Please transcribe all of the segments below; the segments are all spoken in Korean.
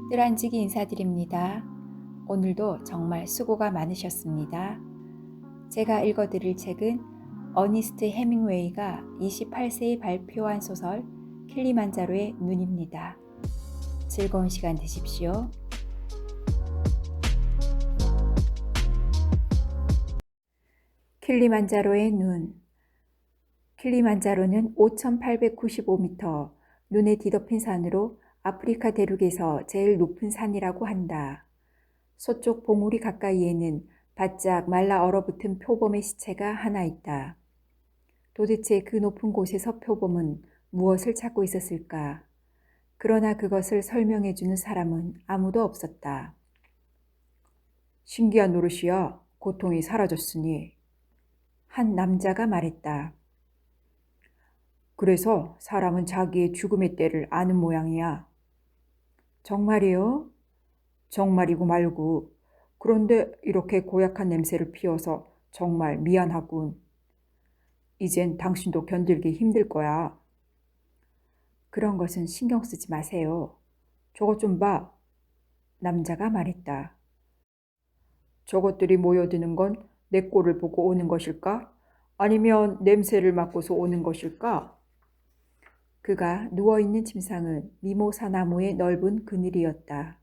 뜰한지기 인사드립니다. 오늘도 정말 수고가 많으셨습니다. 제가 읽어드릴 책은 어니스트 해밍웨이가 28세에 발표한 소설 킬리만자로의 눈입니다. 즐거운 시간 되십시오. 킬리만자로의 눈. 킬리만자로는 5,895m, 눈에 뒤덮인 산으로 아프리카 대륙에서 제일 높은 산이라고 한다. 서쪽 봉우리 가까이에는 바짝 말라 얼어붙은 표범의 시체가 하나 있다. 도대체 그 높은 곳에서 표범은 무엇을 찾고 있었을까? 그러나 그것을 설명해주는 사람은 아무도 없었다. 신기한 노릇이야. 고통이 사라졌으니. 한 남자가 말했다. 그래서 사람은 자기의 죽음의 때를 아는 모양이야. 정말이요? 정말이고 말고. 그런데 이렇게 고약한 냄새를 피워서 정말 미안하군. 이젠 당신도 견딜기 힘들 거야. 그런 것은 신경 쓰지 마세요. 저것 좀 봐. 남자가 말했다. 저것들이 모여드는 건 내 꼴을 보고 오는 것일까? 아니면 냄새를 맡고서 오는 것일까? 그가 누워있는 침상은 미모사 나무의 넓은 그늘이었다.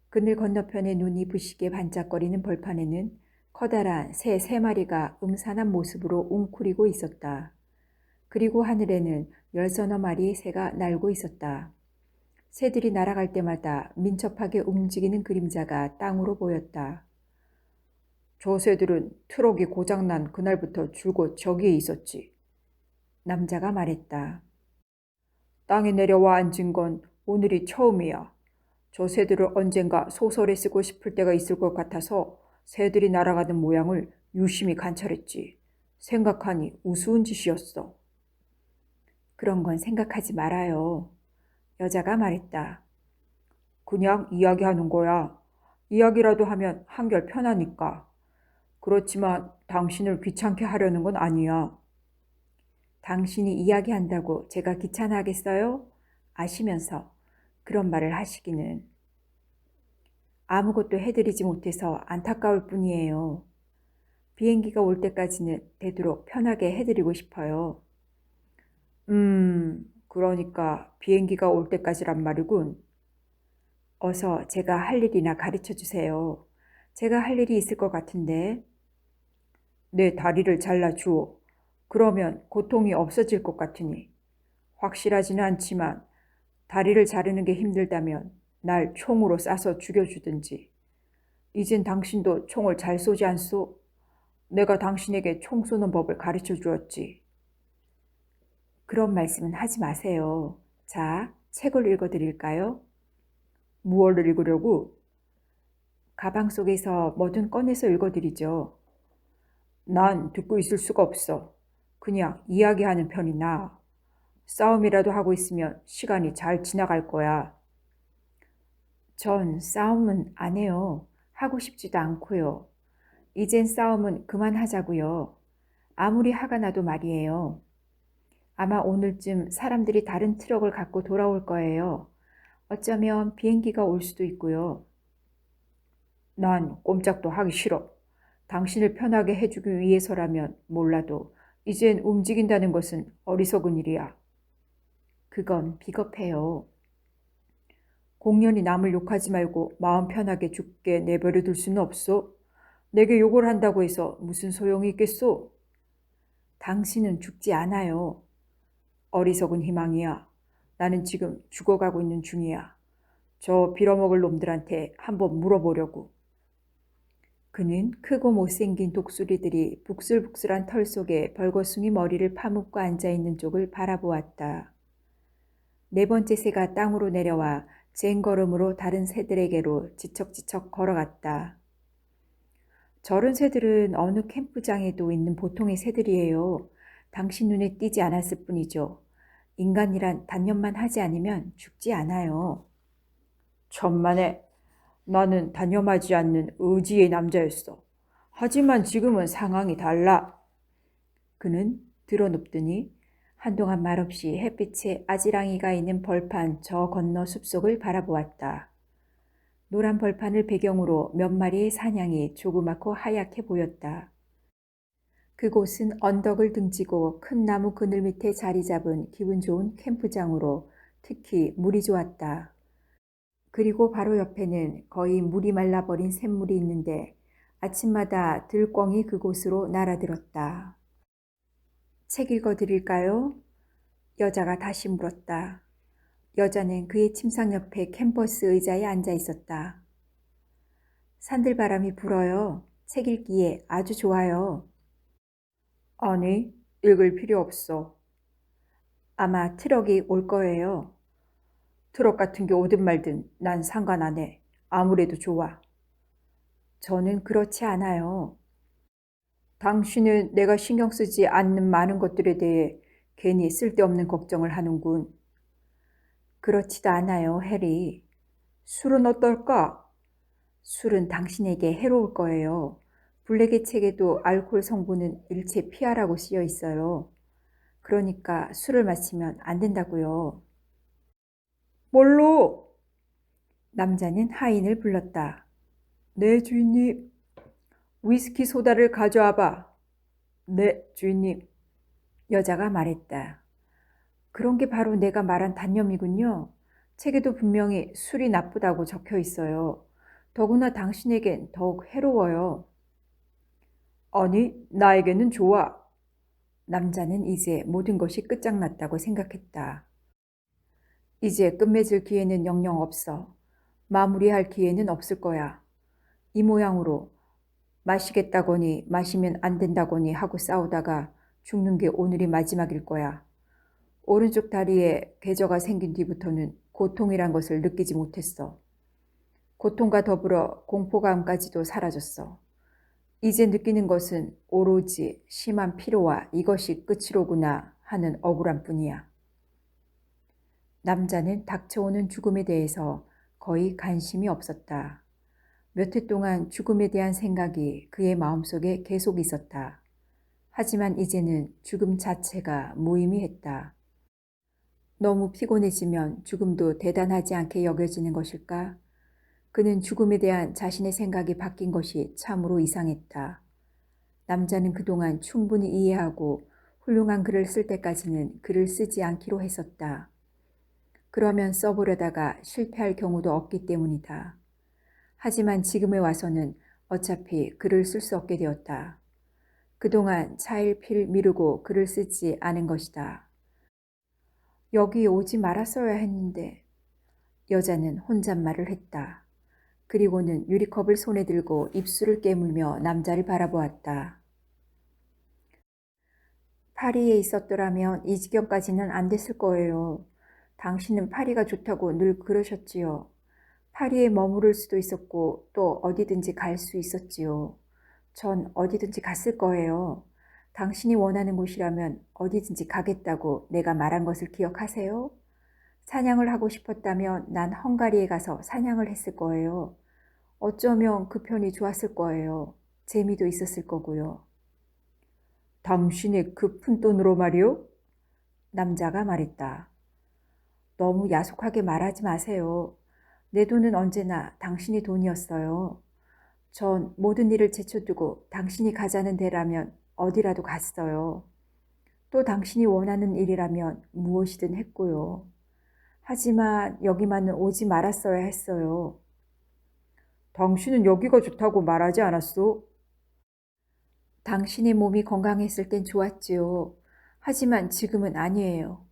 그늘 건너편의 눈이 부시게 반짝거리는 벌판에는 커다란 새 3마리가 음산한 모습으로 웅크리고 있었다. 그리고 하늘에는 10~30마리의 새가 날고 있었다. 새들이 날아갈 때마다 민첩하게 움직이는 그림자가 땅으로 보였다. 저 새들은 트럭이 고장난 그날부터 줄곧 저기에 있었지. 남자가 말했다. 땅에 내려와 앉은 건 오늘이 처음이야. 저 새들을 언젠가 소설에 쓰고 싶을 때가 있을 것 같아서 새들이 날아가는 모양을 유심히 관찰했지. 생각하니 우스운 짓이었어. 그런 건 생각하지 말아요. 여자가 말했다. 그냥 이야기하는 거야. 이야기라도 하면 한결 편하니까. 그렇지만 당신을 귀찮게 하려는 건 아니야. 당신이 이야기한다고 제가 귀찮아하겠어요? 아시면서 그런 말을 하시기는. 아무것도 해드리지 못해서 안타까울 뿐이에요. 비행기가 올 때까지는 되도록 편하게 해드리고 싶어요. 그러니까 비행기가 올 때까지란 말이군. 어서 제가 할 일이나 가르쳐 주세요. 제가 할 일이 있을 것 같은데. 내 다리를 잘라주오. 그러면 고통이 없어질 것 같으니. 확실하지는 않지만 다리를 자르는 게 힘들다면 날 총으로 쏴서 죽여주든지. 이젠 당신도 총을 잘 쏘지 않소? 내가 당신에게 총 쏘는 법을 가르쳐 주었지. 그런 말씀은 하지 마세요. 자, 책을 읽어드릴까요? 무엇을 읽으려고? 가방 속에서 뭐든 꺼내서 읽어드리죠. 난 듣고 있을 수가 없어. 그냥 이야기하는 편이 나아. 싸움이라도 하고 있으면 시간이 잘 지나갈 거야. 전 싸움은 안 해요. 하고 싶지도 않고요. 이젠 싸움은 그만하자고요. 아무리 화가 나도 말이에요. 아마 오늘쯤 사람들이 다른 트럭을 갖고 돌아올 거예요. 어쩌면 비행기가 올 수도 있고요. 난 꼼짝도 하기 싫어. 당신을 편하게 해주기 위해서라면 몰라도 이젠 움직인다는 것은 어리석은 일이야. 그건 비겁해요. 공연히 남을 욕하지 말고 마음 편하게 죽게 내버려 둘 수는 없소. 내게 욕을 한다고 해서 무슨 소용이 있겠소? 당신은 죽지 않아요. 어리석은 희망이야. 나는 지금 죽어가고 있는 중이야. 저 빌어먹을 놈들한테 한번 물어보려고. 그는 크고 못생긴 독수리들이 북슬북슬한 털 속에 벌거숭이 머리를 파묻고 앉아있는 쪽을 바라보았다. 4번째 새가 땅으로 내려와 쟁걸음으로 다른 새들에게로 지척지척 걸어갔다. 저런 새들은 어느 캠프장에도 있는 보통의 새들이에요. 당신 눈에 띄지 않았을 뿐이죠. 인간이란 단념만 하지 않으면 죽지 않아요. 천만에. 나는 단념하지 않는 의지의 남자였어. 하지만 지금은 상황이 달라. 그는 드러눕더니 한동안 말없이 햇빛에 아지랑이가 있는 벌판 저 건너 숲속을 바라보았다. 노란 벌판을 배경으로 몇 마리의 사냥이 조그맣고 하얗게 보였다. 그곳은 언덕을 등지고 큰 나무 그늘 밑에 자리 잡은 기분 좋은 캠프장으로 특히 물이 좋았다. 그리고 바로 옆에는 거의 물이 말라버린 샘물이 있는데 아침마다 들꿩이 그곳으로 날아들었다. 책 읽어드릴까요? 여자가 다시 물었다. 여자는 그의 침상 옆에 캔버스 의자에 앉아 있었다. 산들바람이 불어요. 책 읽기에 아주 좋아요. 아니, 읽을 필요 없어. 아마 트럭이 올 거예요. 트럭 같은 게 오든 말든 난 상관 안 해. 아무래도 좋아. 저는 그렇지 않아요. 당신은 내가 신경 쓰지 않는 많은 것들에 대해 괜히 쓸데없는 걱정을 하는군. 그렇지도 않아요, 해리. 술은 어떨까? 술은 당신에게 해로울 거예요. 블랙의 책에도 알코올 성분은 일체 피하라고 쓰여 있어요. 그러니까 술을 마시면 안 된다고요. 뭘로? 남자는 하인을 불렀다. 네, 주인님. 위스키 소다를 가져와 봐. 네, 주인님. 여자가 말했다. 그런 게 바로 내가 말한 단념이군요. 책에도 분명히 술이 나쁘다고 적혀 있어요. 더구나 당신에겐 더욱 해로워요. 아니, 나에게는 좋아. 남자는 이제 모든 것이 끝장났다고 생각했다. 이제 끝맺을 기회는 영영 없어. 마무리할 기회는 없을 거야. 이 모양으로 마시겠다거니 마시면 안 된다거니 하고 싸우다가 죽는 게 오늘이 마지막일 거야. 오른쪽 다리에 괴저가 생긴 뒤부터는 고통이란 것을 느끼지 못했어. 고통과 더불어 공포감까지도 사라졌어. 이제 느끼는 것은 오로지 심한 피로와 이것이 끝이로구나 하는 억울함 뿐이야. 남자는 닥쳐오는 죽음에 대해서 거의 관심이 없었다. 몇 해 동안 죽음에 대한 생각이 그의 마음속에 계속 있었다. 하지만 이제는 죽음 자체가 무의미했다. 너무 피곤해지면 죽음도 대단하지 않게 여겨지는 것일까? 그는 죽음에 대한 자신의 생각이 바뀐 것이 참으로 이상했다. 남자는 그동안 충분히 이해하고 훌륭한 글을 쓸 때까지는 글을 쓰지 않기로 했었다. 그러면 써보려다가 실패할 경우도 없기 때문이다. 하지만 지금에 와서는 어차피 글을 쓸 수 없게 되었다. 그동안 차일피일 미루고 글을 쓰지 않은 것이다. 여기 오지 말았어야 했는데. 여자는 혼잣말을 했다. 그리고는 유리컵을 손에 들고 입술을 깨물며 남자를 바라보았다. 파리에 있었더라면 이 지경까지는 안 됐을 거예요. 당신은 파리가 좋다고 늘 그러셨지요. 파리에 머무를 수도 있었고 또 어디든지 갈 수 있었지요. 전 어디든지 갔을 거예요. 당신이 원하는 곳이라면 어디든지 가겠다고 내가 말한 것을 기억하세요? 사냥을 하고 싶었다면 난 헝가리에 가서 사냥을 했을 거예요. 어쩌면 그 편이 좋았을 거예요. 재미도 있었을 거고요. 당신의 그 푼돈으로 말이요? 남자가 말했다. 너무 야속하게 말하지 마세요. 내 돈은 언제나 당신의 돈이었어요. 전 모든 일을 제쳐두고 당신이 가자는 데라면 어디라도 갔어요. 또 당신이 원하는 일이라면 무엇이든 했고요. 하지만 여기만은 오지 말았어야 했어요. 당신은 여기가 좋다고 말하지 않았소? 당신의 몸이 건강했을 땐 좋았지요. 하지만 지금은 아니에요.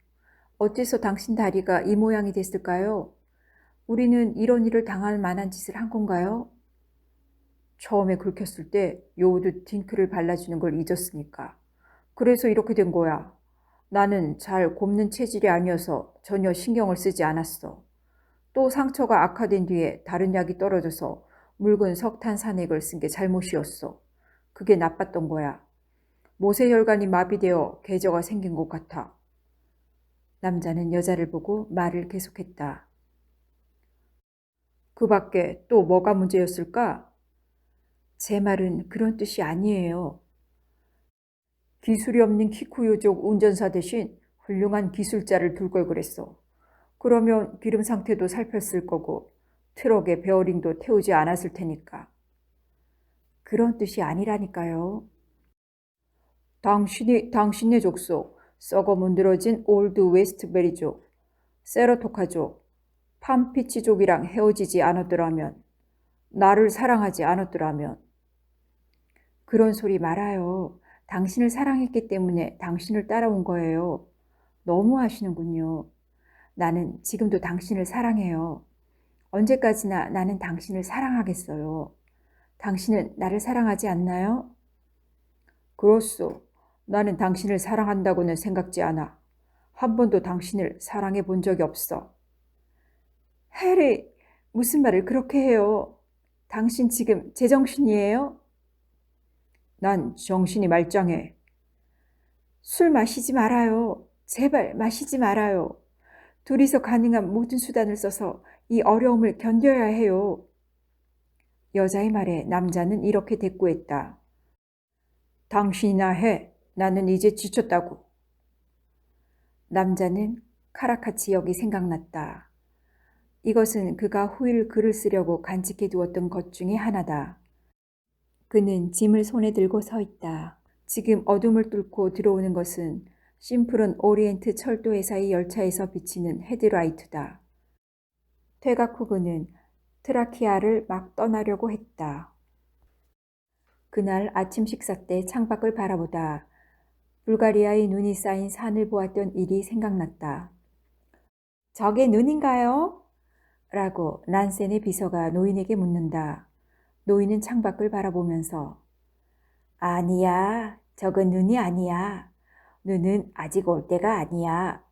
어째서 당신 다리가 이 모양이 됐을까요? 우리는 이런 일을 당할 만한 짓을 한 건가요? 처음에 긁혔을 때 요오드 딩크를 발라주는 걸 잊었으니까. 그래서 이렇게 된 거야. 나는 잘 곱는 체질이 아니어서 전혀 신경을 쓰지 않았어. 또 상처가 악화된 뒤에 다른 약이 떨어져서 묽은 석탄 산액을 쓴 게 잘못이었어. 그게 나빴던 거야. 모세혈관이 마비되어 괴저가 생긴 것 같아. 남자는 여자를 보고 말을 계속했다. 그 밖에 또 뭐가 문제였을까? 제 말은 그런 뜻이 아니에요. 기술이 없는 키쿠요족 운전사 대신 훌륭한 기술자를 둘 걸 그랬어. 그러면 기름 상태도 살폈을 거고 트럭에 베어링도 태우지 않았을 테니까. 그런 뜻이 아니라니까요. 당신의 족속, 썩어 문드러진 올드 웨스트베리족, 세러토카족, 팜피치족이랑 헤어지지 않았더라면, 나를 사랑하지 않았더라면. 그런 소리 말아요. 당신을 사랑했기 때문에 당신을 따라온 거예요. 너무 하시는군요. 나는 지금도 당신을 사랑해요. 언제까지나 나는 당신을 사랑하겠어요. 당신은 나를 사랑하지 않나요? 그렇소. 나는 당신을 사랑한다고는 생각지 않아. 한 번도 당신을 사랑해 본 적이 없어. 해리, 무슨 말을 그렇게 해요? 당신 지금 제정신이에요? 난 정신이 말짱해. 술 마시지 말아요. 제발 마시지 말아요. 둘이서 가능한 모든 수단을 써서 이 어려움을 견뎌야 해요. 여자의 말에 남자는 이렇게 대꾸했다. 당신이나 해. 나는 이제 지쳤다고. 남자는 카라카치 역이 생각났다. 이것은 그가 후일 글을 쓰려고 간직해 두었던 것 중에 하나다. 그는 짐을 손에 들고 서 있다. 지금 어둠을 뚫고 들어오는 것은 심플은 오리엔트 철도회사의 열차에서 비치는 헤드라이트다. 퇴각 후 그는 트라키아를 막 떠나려고 했다. 그날 아침 식사 때 창밖을 바라보다 불가리아의 눈이 쌓인 산을 보았던 일이 생각났다. 저게 눈인가요? 라고 난센의 비서가 노인에게 묻는다. 노인은 창밖을 바라보면서 아니야, 저건 눈이 아니야. 눈은 아직 올 때가 아니야.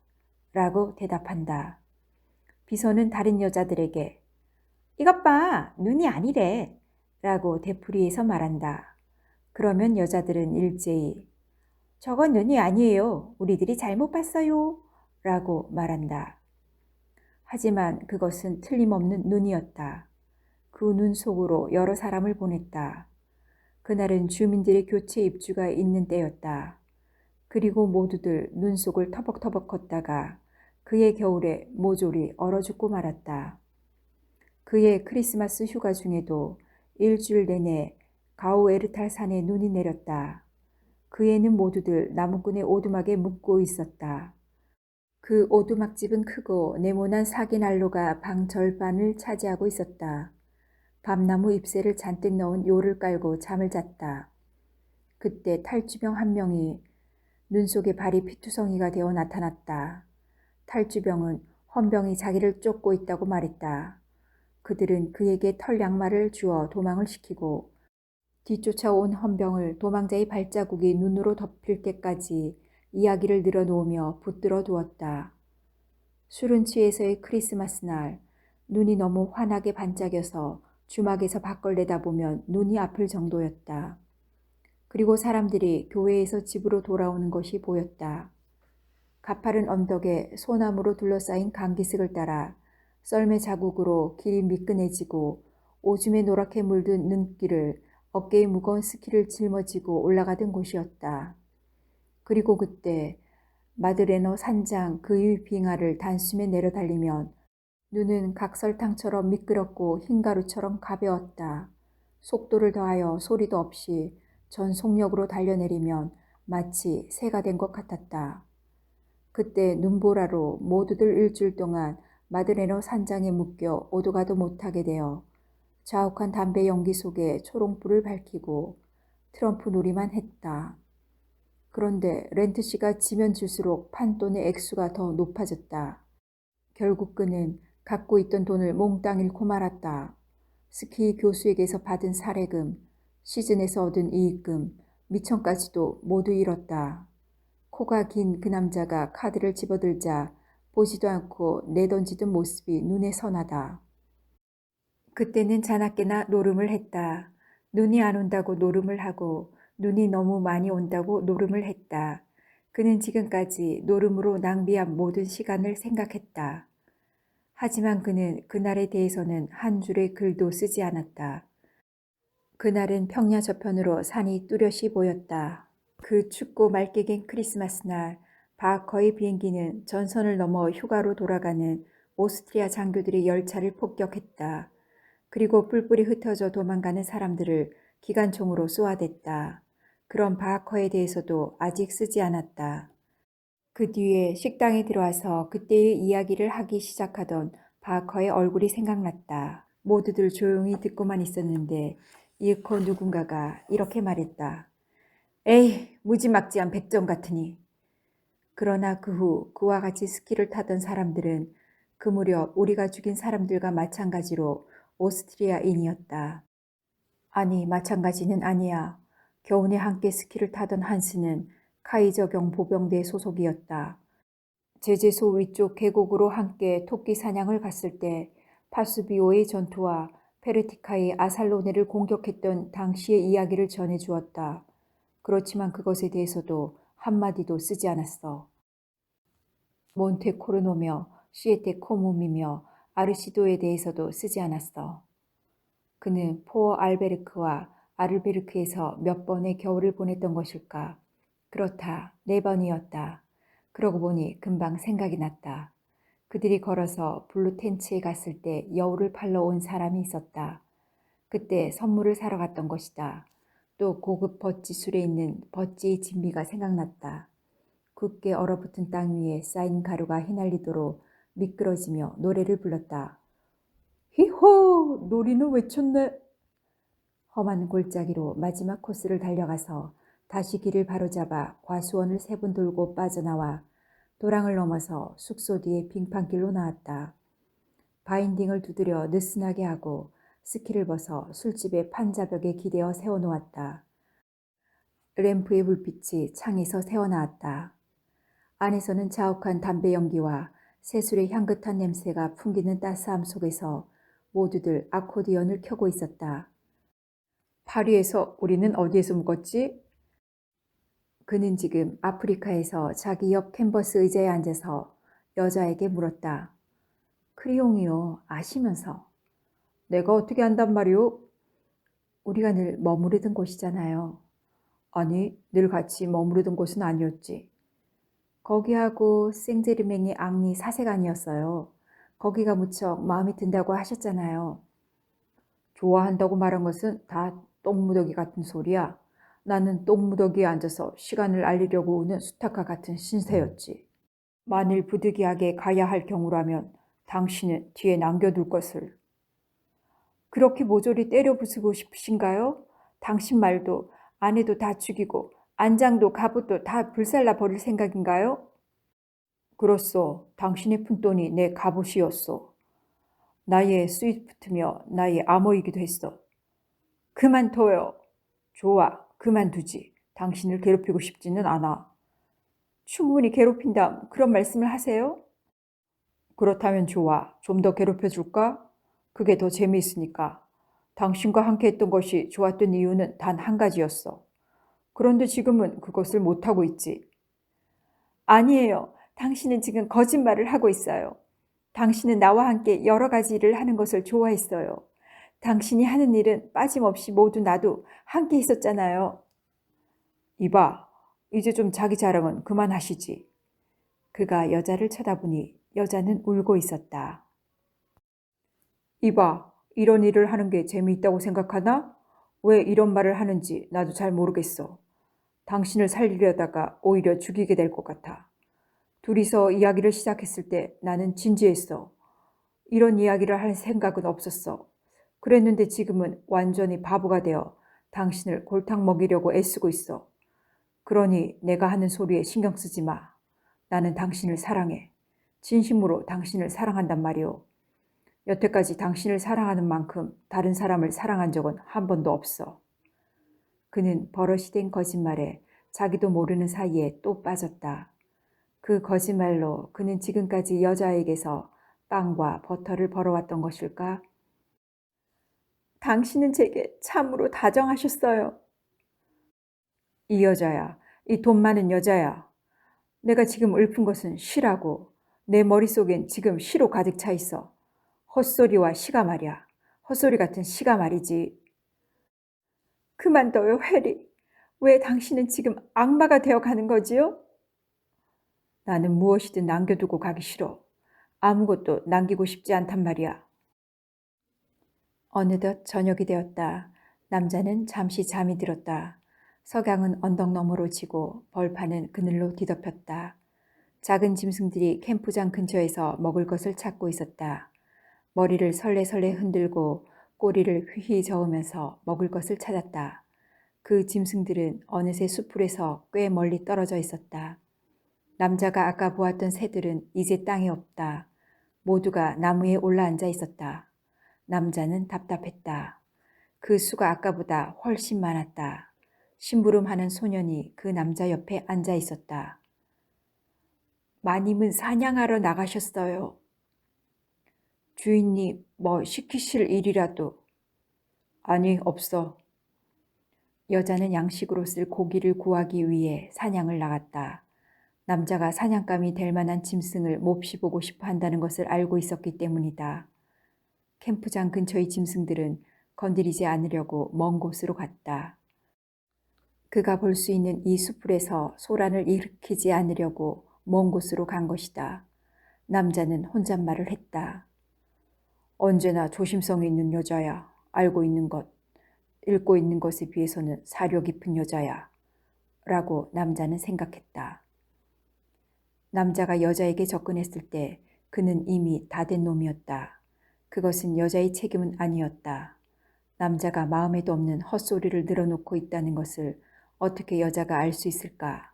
라고 대답한다. 비서는 다른 여자들에게 이것 봐, 눈이 아니래. 라고 되풀이해서 말한다. 그러면 여자들은 일제히 저건 눈이 아니에요. 우리들이 잘못 봤어요. 라고 말한다. 하지만 그것은 틀림없는 눈이었다. 그 눈 속으로 여러 사람을 보냈다. 그날은 주민들의 교체 입주가 있는 때였다. 그리고 모두들 눈 속을 터벅터벅 걷다가 그의 겨울에 모조리 얼어 죽고 말았다. 그의 크리스마스 휴가 중에도 일주일 내내 가우에르탈 산에 눈이 내렸다. 그애는 모두들 나무꾼의 오두막에 묵고 있었다. 그 오두막집은 크고 네모난 사기난로가 방 절반을 차지하고 있었다. 밤나무 잎새를 잔뜩 넣은 요를 깔고 잠을 잤다. 그때 탈주병 한 명이 눈 속에 발이 피투성이가 되어 나타났다. 탈주병은 헌병이 자기를 쫓고 있다고 말했다. 그들은 그에게 털 양말을 주어 도망을 시키고 뒤쫓아온 헌병을 도망자의 발자국이 눈으로 덮일 때까지 이야기를 늘어놓으며 붙들어 두었다. 술은 취해서의 크리스마스 날 눈이 너무 환하게 반짝여서 주막에서 밖을 내다보면 눈이 아플 정도였다. 그리고 사람들이 교회에서 집으로 돌아오는 것이 보였다. 가파른 언덕에 소나무로 둘러싸인 강기슭을 따라 썰매 자국으로 길이 미끈해지고 오줌에 노랗게 물든 눈길을 어깨에 무거운 스키를 짊어지고 올라가던 곳이었다. 그리고 그때 마드레너 산장 그의 빙하를 단숨에 내려달리면 눈은 각설탕처럼 미끄럽고 흰가루처럼 가벼웠다. 속도를 더하여 소리도 없이 전 속력으로 달려내리면 마치 새가 된 것 같았다. 그때 눈보라로 모두들 일주일 동안 마드레너 산장에 묶여 오도 가도 못하게 되어 자욱한 담배 연기 속에 초롱불을 밝히고 트럼프 놀이만 했다. 그런데 렌트씨가 지면 질수록 판돈의 액수가 더 높아졌다. 결국 그는 갖고 있던 돈을 몽땅 잃고 말았다. 스키 교수에게서 받은 사례금, 시즌에서 얻은 이익금, 미천까지도 모두 잃었다. 코가 긴 그 남자가 카드를 집어들자 보지도 않고 내던지던 모습이 눈에 선하다. 그때는 자나깨나 노름을 했다. 눈이 안 온다고 노름을 하고 눈이 너무 많이 온다고 노름을 했다. 그는 지금까지 노름으로 낭비한 모든 시간을 생각했다. 하지만 그는 그날에 대해서는 한 줄의 글도 쓰지 않았다. 그날은 평야 저편으로 산이 뚜렷이 보였다. 그 춥고 맑게 갠 크리스마스 날 바커의 비행기는 전선을 넘어 휴가로 돌아가는 오스트리아 장교들의 열차를 폭격했다. 그리고 뿔뿔이 흩어져 도망가는 사람들을 기관총으로 쏘아댔다. 그런 바하커에 대해서도 아직 쓰지 않았다. 그 뒤에 식당에 들어와서 그때의 이야기를 하기 시작하던 바하커의 얼굴이 생각났다. 모두들 조용히 듣고만 있었는데 이윽고 누군가가 이렇게 말했다. 에이, 무지막지한 백정 같으니. 그러나 그 후 그와 같이 스키를 타던 사람들은 그 무렵 우리가 죽인 사람들과 마찬가지로 오스트리아인이었다. 아니, 마찬가지는 아니야. 겨우내 함께 스키를 타던 한스는 카이저경 보병대 소속이었다. 제재소 위쪽 계곡으로 함께 토끼 사냥을 갔을 때 파수비오의 전투와 페르티카의 아살로네를 공격했던 당시의 이야기를 전해주었다. 그렇지만 그것에 대해서도 한마디도 쓰지 않았어. 몬테코르노며 시에테 코몸이며 아르시도에 대해서도 쓰지 않았어. 그는 포어 알베르크와 아르베르크에서 몇 번의 겨울을 보냈던 것일까? 그렇다. 4번이었다. 그러고 보니 금방 생각이 났다. 그들이 걸어서 블루텐츠에 갔을 때 여우를 팔러 온 사람이 있었다. 그때 선물을 사러 갔던 것이다. 또 고급 버찌술에 있는 버찌의 진미가 생각났다. 굳게 얼어붙은 땅 위에 쌓인 가루가 휘날리도록 미끄러지며 노래를 불렀다. 히호! 놀이는 외쳤네. 험한 골짜기로 마지막 코스를 달려가서 다시 길을 바로잡아 과수원을 3번 돌고 빠져나와 도랑을 넘어서 숙소 뒤에 빙판길로 나왔다. 바인딩을 두드려 느슨하게 하고 스키를 벗어 술집의 판자벽에 기대어 세워놓았다. 램프의 불빛이 창에서 새어나왔다. 안에서는 자욱한 담배 연기와 새술의 향긋한 냄새가 풍기는 따스함 속에서 모두들 아코디언을 켜고 있었다. 파리에서 우리는 어디에서 묵었지? 그는 지금 아프리카에서 자기 옆 캔버스 의자에 앉아서 여자에게 물었다. 크리옹이요. 아시면서. 내가 어떻게 안단 말이오? 우리가 늘 머무르던 곳이잖아요. 아니, 늘 같이 머무르던 곳은 아니었지. 거기하고 생제르맹의 앙리 사세간이었어요. 거기가 무척 마음에 든다고 하셨잖아요. 좋아한다고 말한 것은 다 똥무더기 같은 소리야. 나는 똥무더기에 앉아서 시간을 알리려고 오는 수탉과 같은 신세였지. 만일 부득이하게 가야 할 경우라면 당신은 뒤에 남겨둘 것을. 그렇게 모조리 때려 부수고 싶으신가요? 당신 말도 아내도 다 죽이고 안장도 갑옷도 다 불살라 버릴 생각인가요? 그렇소. 당신의 푼돈이 내 갑옷이었소. 나의 스위프트며 나의 암호이기도 했어. 그만둬요. 좋아, 그만두지. 당신을 괴롭히고 싶지는 않아. 충분히 괴롭힌 다음 그런 말씀을 하세요? 그렇다면 좋아. 좀 더 괴롭혀줄까? 그게 더 재미있으니까. 당신과 함께 했던 것이 좋았던 이유는 단 한 가지였어. 그런데 지금은 그것을 못하고 있지. 아니에요. 당신은 지금 거짓말을 하고 있어요. 당신은 나와 함께 여러 가지 일을 하는 것을 좋아했어요. 당신이 하는 일은 빠짐없이 모두 나도 함께 했었잖아요. 이봐, 이제 좀 자기 자랑은 그만하시지. 그가 여자를 쳐다보니 여자는 울고 있었다. 이봐, 이런 일을 하는 게 재미있다고 생각하나? 왜 이런 말을 하는지 나도 잘 모르겠어. 당신을 살리려다가 오히려 죽이게 될 것 같아. 둘이서 이야기를 시작했을 때 나는 진지했어. 이런 이야기를 할 생각은 없었어. 그랬는데 지금은 완전히 바보가 되어 당신을 골탕 먹이려고 애쓰고 있어. 그러니 내가 하는 소리에 신경 쓰지 마. 나는 당신을 사랑해. 진심으로 당신을 사랑한단 말이오. 여태까지 당신을 사랑하는 만큼 다른 사람을 사랑한 적은 한 번도 없어. 그는 버릇이 된 거짓말에 자기도 모르는 사이에 또 빠졌다. 그 거짓말로 그는 지금까지 여자에게서 빵과 버터를 벌어왔던 것일까? 당신은 제게 참으로 다정하셨어요. 이 여자야, 이 돈 많은 여자야. 내가 지금 읊은 것은 시라고. 내 머릿속엔 지금 시로 가득 차 있어. 헛소리와 시가 말이야. 헛소리 같은 시가 말이지. 그만둬요, 해리. 왜 당신은 지금 악마가 되어 가는 거지요? 나는 무엇이든 남겨두고 가기 싫어. 아무것도 남기고 싶지 않단 말이야. 어느덧 저녁이 되었다. 남자는 잠시 잠이 들었다. 석양은 언덕 너머로 지고 벌판은 그늘로 뒤덮였다. 작은 짐승들이 캠프장 근처에서 먹을 것을 찾고 있었다. 머리를 설레설레 흔들고 꼬리를 휘휘 저으면서 먹을 것을 찾았다. 그 짐승들은 어느새 수풀에서 꽤 멀리 떨어져 있었다. 남자가 아까 보았던 새들은 이제 땅에 없다. 모두가 나무에 올라앉아 있었다. 남자는 답답했다. 그 수가 아까보다 훨씬 많았다. 심부름하는 소년이 그 남자 옆에 앉아 있었다. 마님은 사냥하러 나가셨어요. 주인님, 뭐 시키실 일이라도. 아니, 없어. 여자는 양식으로 쓸 고기를 구하기 위해 사냥을 나갔다. 남자가 사냥감이 될 만한 짐승을 몹시 보고 싶어 한다는 것을 알고 있었기 때문이다. 캠프장 근처의 짐승들은 건드리지 않으려고 먼 곳으로 갔다. 그가 볼 수 있는 이 수풀에서 소란을 일으키지 않으려고 먼 곳으로 간 것이다. 남자는 혼잣말을 했다. 언제나 조심성이 있는 여자야. 알고 있는 것, 읽고 있는 것에 비해서는 사려 깊은 여자야. 라고 남자는 생각했다. 남자가 여자에게 접근했을 때 그는 이미 다 된 놈이었다. 그것은 여자의 책임은 아니었다. 남자가 마음에도 없는 헛소리를 늘어놓고 있다는 것을 어떻게 여자가 알 수 있을까?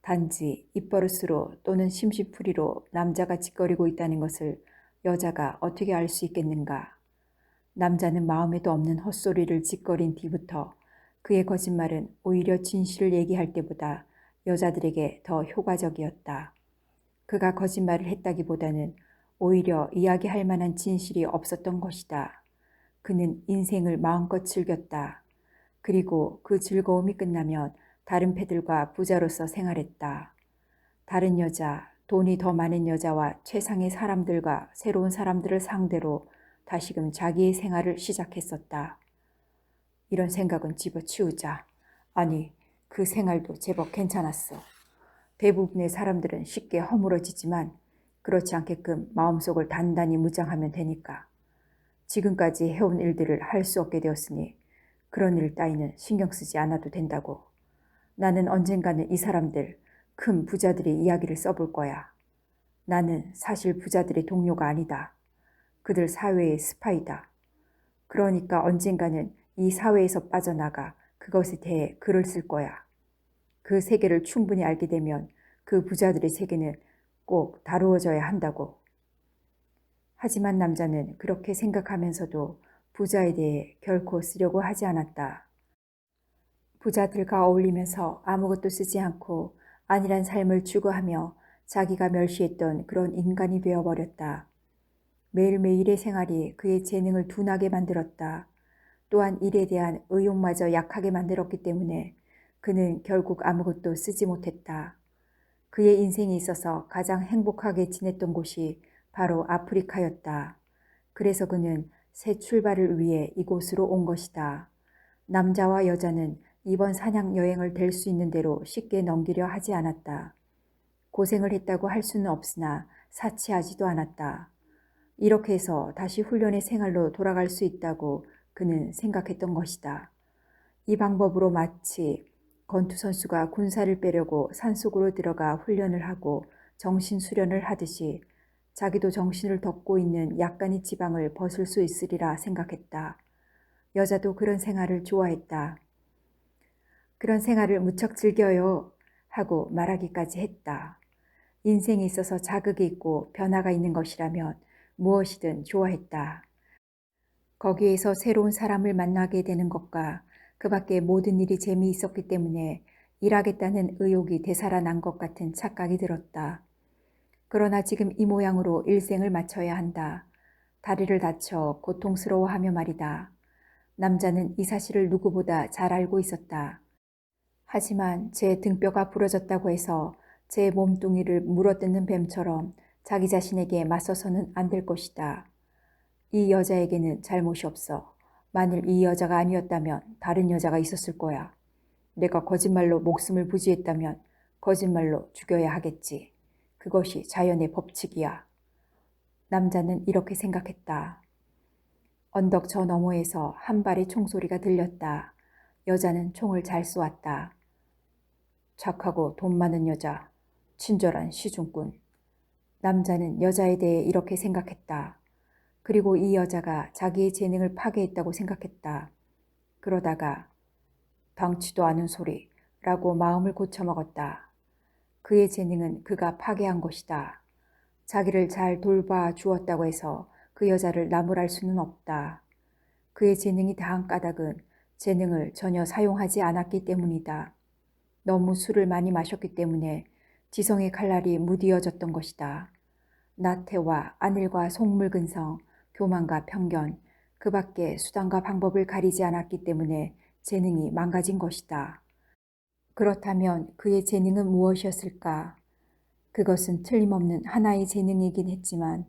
단지 입버릇으로 또는 심심풀이로 남자가 짓거리고 있다는 것을 여자가 어떻게 알 수 있겠는가? 남자는 마음에도 없는 헛소리를 짓거린 뒤부터 그의 거짓말은 오히려 진실을 얘기할 때보다 여자들에게 더 효과적이었다. 그가 거짓말을 했다기보다는 오히려 이야기할 만한 진실이 없었던 것이다. 그는 인생을 마음껏 즐겼다. 그리고 그 즐거움이 끝나면 다른 패들과 부자로서 생활했다. 다른 여자, 돈이 더 많은 여자와 최상의 사람들과 새로운 사람들을 상대로 다시금 자기의 생활을 시작했었다. 이런 생각은 집어치우자. 아니, 그 생활도 제법 괜찮았어. 대부분의 사람들은 쉽게 허물어지지만 그렇지 않게끔 마음속을 단단히 무장하면 되니까. 지금까지 해온 일들을 할 수 없게 되었으니 그런 일 따위는 신경 쓰지 않아도 된다고. 나는 언젠가는 이 사람들, 큰 부자들의 이야기를 써볼 거야. 나는 사실 부자들의 동료가 아니다. 그들 사회의 스파이다. 그러니까 언젠가는 이 사회에서 빠져나가 그것에 대해 글을 쓸 거야. 그 세계를 충분히 알게 되면 그 부자들의 세계는 꼭 다루어져야 한다고. 하지만 남자는 그렇게 생각하면서도 부자에 대해 결코 쓰려고 하지 않았다. 부자들과 어울리면서 아무것도 쓰지 않고 안일한 삶을 추구하며 자기가 멸시했던 그런 인간이 되어버렸다. 매일매일의 생활이 그의 재능을 둔하게 만들었다. 또한 일에 대한 의욕마저 약하게 만들었기 때문에 그는 결국 아무것도 쓰지 못했다. 그의 인생에 있어서 가장 행복하게 지냈던 곳이 바로 아프리카였다. 그래서 그는 새 출발을 위해 이곳으로 온 것이다. 남자와 여자는 이번 사냥 여행을 될 수 있는 대로 쉽게 넘기려 하지 않았다. 고생을 했다고 할 수는 없으나 사치하지도 않았다. 이렇게 해서 다시 훈련의 생활로 돌아갈 수 있다고 그는 생각했던 것이다. 이 방법으로 마치 권투 선수가 군살을 빼려고 산속으로 들어가 훈련을 하고 정신 수련을 하듯이 자기도 정신을 덮고 있는 약간의 지방을 벗을 수 있으리라 생각했다. 여자도 그런 생활을 좋아했다. 그런 생활을 무척 즐겨요 하고 말하기까지 했다. 인생에 있어서 자극이 있고 변화가 있는 것이라면 무엇이든 좋아했다. 거기에서 새로운 사람을 만나게 되는 것과 그 밖에 모든 일이 재미있었기 때문에 일하겠다는 의욕이 되살아난 것 같은 착각이 들었다. 그러나 지금 이 모양으로 일생을 마쳐야 한다. 다리를 다쳐 고통스러워하며 말이다. 남자는 이 사실을 누구보다 잘 알고 있었다. 하지만 제 등뼈가 부러졌다고 해서 제 몸뚱이를 물어뜯는 뱀처럼 자기 자신에게 맞서서는 안 될 것이다. 이 여자에게는 잘못이 없어. 만일 이 여자가 아니었다면 다른 여자가 있었을 거야. 내가 거짓말로 목숨을 부지했다면 거짓말로 죽여야 하겠지. 그것이 자연의 법칙이야. 남자는 이렇게 생각했다. 언덕 저 너머에서 한 발의 총소리가 들렸다. 여자는 총을 잘 쏘았다. 착하고 돈 많은 여자, 친절한 시중꾼. 남자는 여자에 대해 이렇게 생각했다. 그리고 이 여자가 자기의 재능을 파괴했다고 생각했다. 그러다가 당치도 않은 소리라고 마음을 고쳐먹었다. 그의 재능은 그가 파괴한 것이다. 자기를 잘 돌봐 주었다고 해서 그 여자를 나무랄 수는 없다. 그의 재능이 다한 까닭은 재능을 전혀 사용하지 않았기 때문이다. 너무 술을 많이 마셨기 때문에 지성의 칼날이 무디어졌던 것이다. 나태와 안일과 속물근성, 교만과 편견, 그 밖에 수단과 방법을 가리지 않았기 때문에 재능이 망가진 것이다. 그렇다면 그의 재능은 무엇이었을까? 그것은 틀림없는 하나의 재능이긴 했지만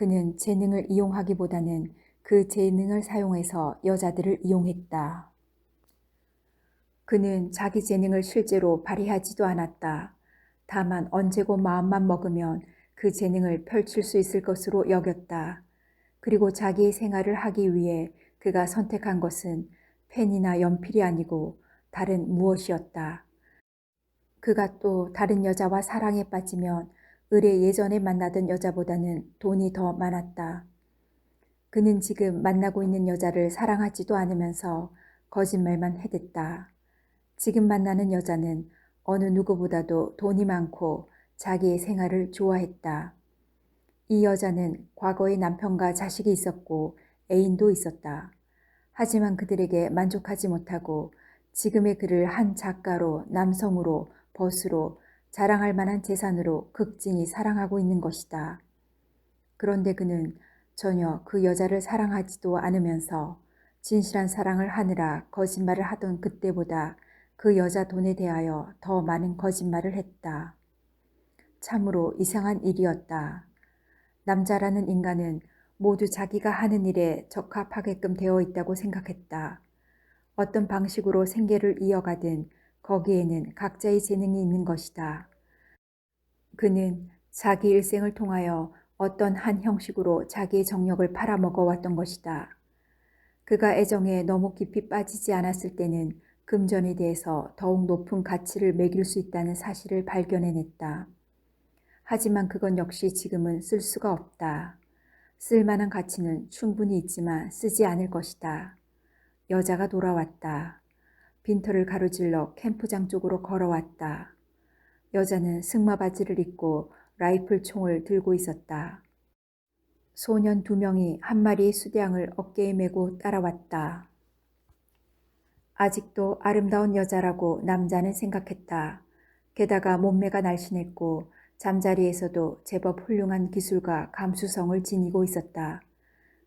그는 재능을 이용하기보다는 그 재능을 사용해서 여자들을 이용했다. 그는 자기 재능을 실제로 발휘하지도 않았다. 다만 언제고 마음만 먹으면 그 재능을 펼칠 수 있을 것으로 여겼다. 그리고 자기의 생활을 하기 위해 그가 선택한 것은 펜이나 연필이 아니고 다른 무엇이었다. 그가 또 다른 여자와 사랑에 빠지면 을의 예전에 만나던 여자보다는 돈이 더 많았다. 그는 지금 만나고 있는 여자를 사랑하지도 않으면서 거짓말만 해댔다. 지금 만나는 여자는 어느 누구보다도 돈이 많고 자기의 생활을 좋아했다. 이 여자는 과거에 남편과 자식이 있었고 애인도 있었다. 하지만 그들에게 만족하지 못하고 지금의 그를 한 작가로, 남성으로, 벗으로, 자랑할 만한 재산으로 극진히 사랑하고 있는 것이다. 그런데 그는 전혀 그 여자를 사랑하지도 않으면서 진실한 사랑을 하느라 거짓말을 하던 그때보다 그 여자 돈에 대하여 더 많은 거짓말을 했다. 참으로 이상한 일이었다. 남자라는 인간은 모두 자기가 하는 일에 적합하게끔 되어 있다고 생각했다. 어떤 방식으로 생계를 이어가든 거기에는 각자의 재능이 있는 것이다. 그는 자기 일생을 통하여 어떤 한 형식으로 자기의 정력을 팔아먹어왔던 것이다. 그가 애정에 너무 깊이 빠지지 않았을 때는 금전에 대해서 더욱 높은 가치를 매길 수 있다는 사실을 발견해냈다. 하지만 그건 역시 지금은 쓸 수가 없다. 쓸만한 가치는 충분히 있지만 쓰지 않을 것이다. 여자가 돌아왔다. 빈터를 가로질러 캠프장 쪽으로 걸어왔다. 여자는 승마 바지를 입고 라이플 총을 들고 있었다. 소년 2명이 한 마리의 수대양을 어깨에 메고 따라왔다. 아직도 아름다운 여자라고 남자는 생각했다. 게다가 몸매가 날씬했고 잠자리에서도 제법 훌륭한 기술과 감수성을 지니고 있었다.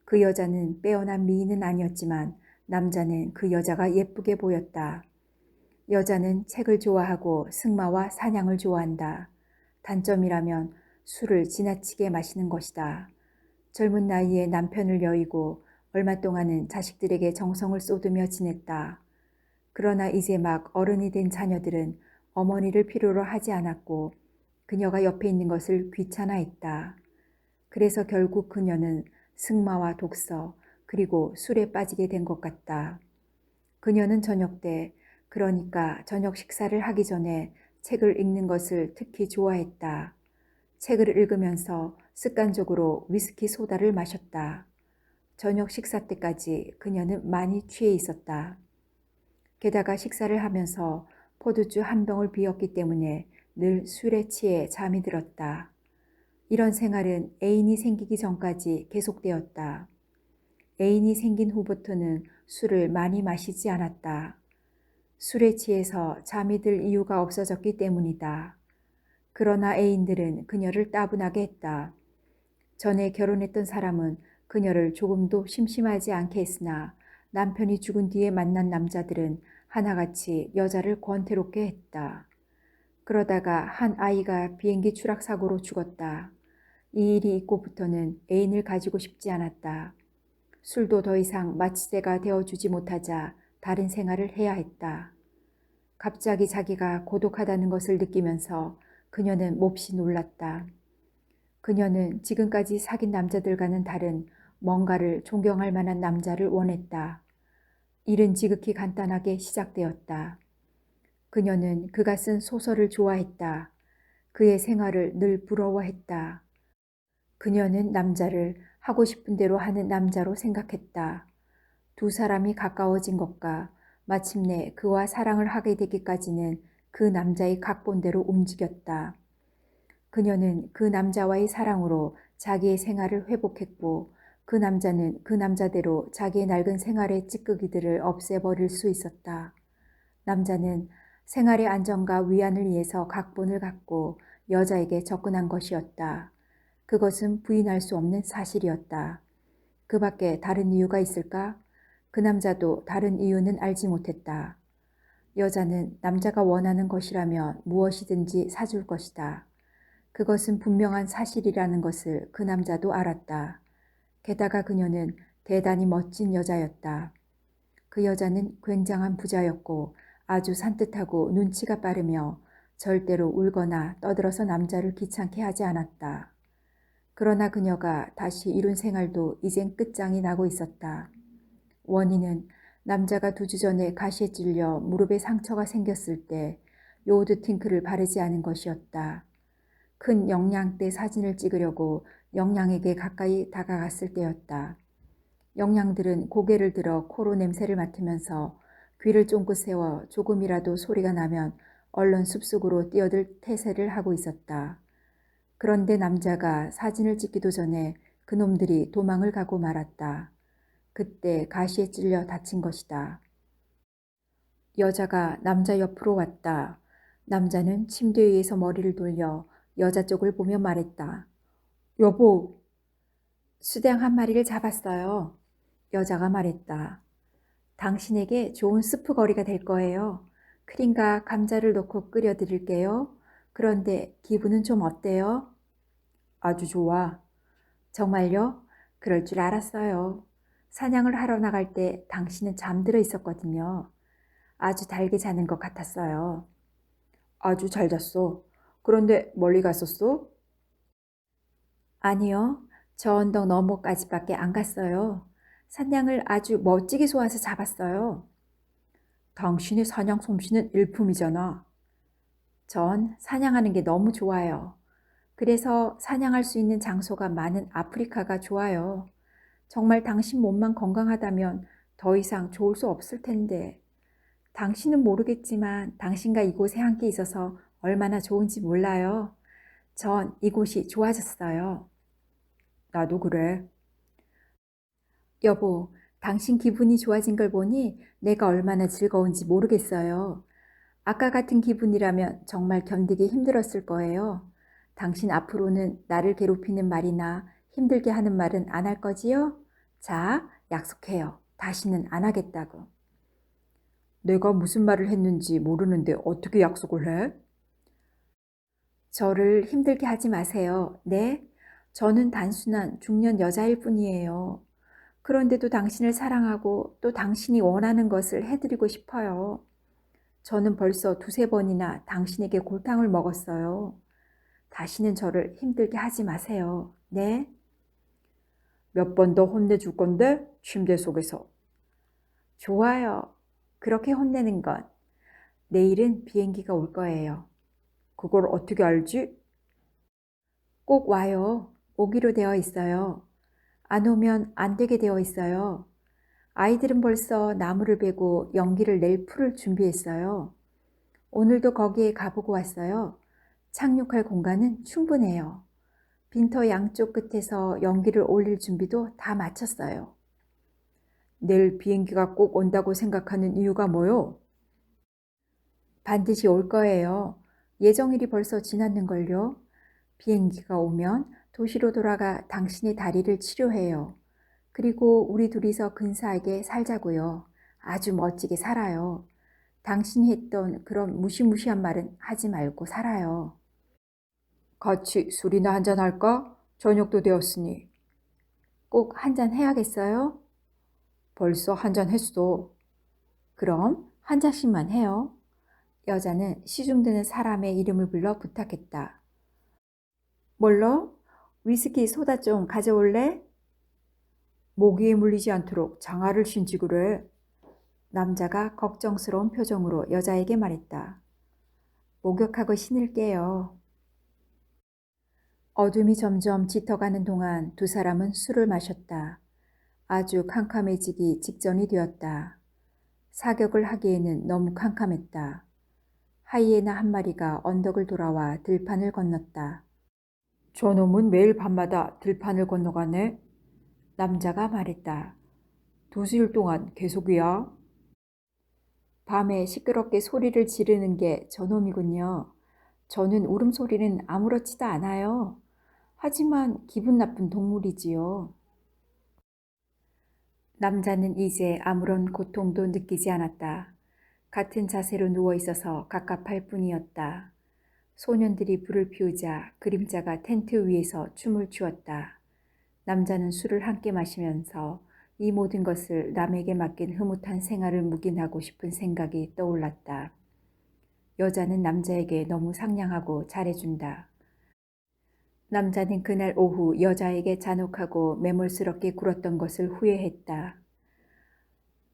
그 여자는 빼어난 미인은 아니었지만 남자는 그 여자가 예쁘게 보였다. 여자는 책을 좋아하고 승마와 사냥을 좋아한다. 단점이라면 술을 지나치게 마시는 것이다. 젊은 나이에 남편을 여의고 얼마 동안은 자식들에게 정성을 쏟으며 지냈다. 그러나 이제 막 어른이 된 자녀들은 어머니를 필요로 하지 않았고 그녀가 옆에 있는 것을 귀찮아했다. 그래서 결국 그녀는 승마와 독서 그리고 술에 빠지게 된 것 같다. 그녀는 저녁 때, 그러니까 저녁 식사를 하기 전에 책을 읽는 것을 특히 좋아했다. 책을 읽으면서 습관적으로 위스키 소다를 마셨다. 저녁 식사 때까지 그녀는 많이 취해 있었다. 게다가 식사를 하면서 포도주 한 병을 비웠기 때문에 늘 술에 취해 잠이 들었다. 이런 생활은 애인이 생기기 전까지 계속되었다. 애인이 생긴 후부터는 술을 많이 마시지 않았다. 술에 취해서 잠이 들 이유가 없어졌기 때문이다. 그러나 애인들은 그녀를 따분하게 했다. 전에 결혼했던 사람은 그녀를 조금도 심심하지 않게 했으나 남편이 죽은 뒤에 만난 남자들은 하나같이 여자를 권태롭게 했다. 그러다가 한 아이가 비행기 추락사고로 죽었다. 이 일이 있고부터는 애인을 가지고 싶지 않았다. 술도 더 이상 마취제가 되어주지 못하자 다른 생활을 해야 했다. 갑자기 자기가 고독하다는 것을 느끼면서 그녀는 몹시 놀랐다. 그녀는 지금까지 사귄 남자들과는 다른 뭔가를 존경할 만한 남자를 원했다. 일은 지극히 간단하게 시작되었다. 그녀는 그가 쓴 소설을 좋아했다. 그의 생활을 늘 부러워했다. 그녀는 남자를 하고 싶은 대로 하는 남자로 생각했다. 두 사람이 가까워진 것과 마침내 그와 사랑을 하게 되기까지는 그 남자의 각본대로 움직였다. 그녀는 그 남자와의 사랑으로 자기의 생활을 회복했고 그 남자는 그 남자대로 자기의 낡은 생활의 찌꺼기들을 없애버릴 수 있었다. 남자는 생활의 안정과 위안을 위해서 각본을 갖고 여자에게 접근한 것이었다. 그것은 부인할 수 없는 사실이었다. 그 밖에 다른 이유가 있을까? 그 남자도 다른 이유는 알지 못했다. 여자는 남자가 원하는 것이라면 무엇이든지 사줄 것이다. 그것은 분명한 사실이라는 것을 그 남자도 알았다. 게다가 그녀는 대단히 멋진 여자였다. 그 여자는 굉장한 부자였고 아주 산뜻하고 눈치가 빠르며 절대로 울거나 떠들어서 남자를 귀찮게 하지 않았다. 그러나 그녀가 다시 이룬 생활도 이젠 끝장이 나고 있었다. 원인은 남자가 2주 전에 가시에 찔려 무릎에 상처가 생겼을 때 요오드 팅크를 바르지 않은 것이었다. 큰 영양때 사진을 찍으려고 영양에게 가까이 다가갔을 때였다. 영양들은 고개를 들어 코로 냄새를 맡으면서 귀를 쫑긋 세워 조금이라도 소리가 나면 얼른 숲속으로 뛰어들 태세를 하고 있었다. 그런데 남자가 사진을 찍기도 전에 그놈들이 도망을 가고 말았다. 그때 가시에 찔려 다친 것이다. 여자가 남자 옆으로 왔다. 남자는 침대 위에서 머리를 돌려 여자 쪽을 보며 말했다. 여보, 수댕 한 마리를 잡았어요. 여자가 말했다. 당신에게 좋은 스프거리가 될 거예요. 크림과 감자를 넣고 끓여 드릴게요. 그런데 기분은 좀 어때요? 아주 좋아. 정말요? 그럴 줄 알았어요. 사냥을 하러 나갈 때 당신은 잠들어 있었거든요. 아주 달게 자는 것 같았어요. 아주 잘 잤어. 그런데 멀리 갔었어? 아니요. 저 언덕 너머까지밖에 안 갔어요. 산양을 아주 멋지게 쏘아서 잡았어요. 당신의 사냥 솜씨는 일품이잖아. 전 사냥하는 게 너무 좋아요. 그래서 사냥할 수 있는 장소가 많은 아프리카가 좋아요. 정말 당신 몸만 건강하다면 더 이상 좋을 수 없을 텐데. 당신은 모르겠지만 당신과 이곳에 함께 있어서 얼마나 좋은지 몰라요. 전 이곳이 좋아졌어요. 나도 그래. 여보, 당신 기분이 좋아진 걸 보니 내가 얼마나 즐거운지 모르겠어요. 아까 같은 기분이라면 정말 견디기 힘들었을 거예요. 당신 앞으로는 나를 괴롭히는 말이나 힘들게 하는 말은 안 할 거지요? 자, 약속해요. 다시는 안 하겠다고. 내가 무슨 말을 했는지 모르는데 어떻게 약속을 해? 저를 힘들게 하지 마세요. 네? 저는 단순한 중년 여자일 뿐이에요. 그런데도 당신을 사랑하고 또 당신이 원하는 것을 해드리고 싶어요. 저는 벌써 2~3번이나 당신에게 골탕을 먹었어요. 다시는 저를 힘들게 하지 마세요. 네? 몇 번 더 혼내줄 건데? 침대 속에서. 좋아요. 그렇게 혼내는 건. 내일은 비행기가 올 거예요. 그걸 어떻게 알지? 꼭 와요. 오기로 되어 있어요. 안 오면 안 되게 되어 있어요. 아이들은 벌써 나무를 베고 연기를 낼 풀을 준비했어요. 오늘도 거기에 가보고 왔어요. 착륙할 공간은 충분해요. 빈터 양쪽 끝에서 연기를 올릴 준비도 다 마쳤어요. 내일 비행기가 꼭 온다고 생각하는 이유가 뭐요? 반드시 올 거예요. 예정일이 벌써 지났는걸요. 비행기가 오면 도시로 돌아가 당신의 다리를 치료해요. 그리고 우리 둘이서 근사하게 살자고요. 아주 멋지게 살아요. 당신이 했던 그런 무시무시한 말은 하지 말고 살아요. 같이 술이나 한잔 할까? 저녁도 되었으니. 꼭 한잔 해야겠어요? 벌써 한잔 했어. 그럼 한 잔씩만 해요. 여자는 시중드는 사람의 이름을 불러 부탁했다. 뭘로? 위스키 소다 좀 가져올래? 모기에 물리지 않도록 장화를 신지 그래. 남자가 걱정스러운 표정으로 여자에게 말했다. 목욕하고 신을게요. 어둠이 점점 짙어가는 동안 두 사람은 술을 마셨다. 아주 캄캄해지기 직전이 되었다. 사격을 하기에는 너무 캄캄했다. 하이에나 한 마리가 언덕을 돌아와 들판을 건넜다. 저놈은 매일 밤마다 들판을 건너가네. 남자가 말했다. 2시일 동안 계속이야. 밤에 시끄럽게 소리를 지르는 게 저놈이군요. 저는 울음소리는 아무렇지도 않아요. 하지만 기분 나쁜 동물이지요. 남자는 이제 아무런 고통도 느끼지 않았다. 같은 자세로 누워 있어서 갑갑할 뿐이었다. 소년들이 불을 피우자 그림자가 텐트 위에서 춤을 추었다. 남자는 술을 함께 마시면서 이 모든 것을 남에게 맡긴 흐뭇한 생활을 묵인하고 싶은 생각이 떠올랐다. 여자는 남자에게 너무 상냥하고 잘해준다. 남자는 그날 오후 여자에게 잔혹하고 매몰스럽게 굴었던 것을 후회했다.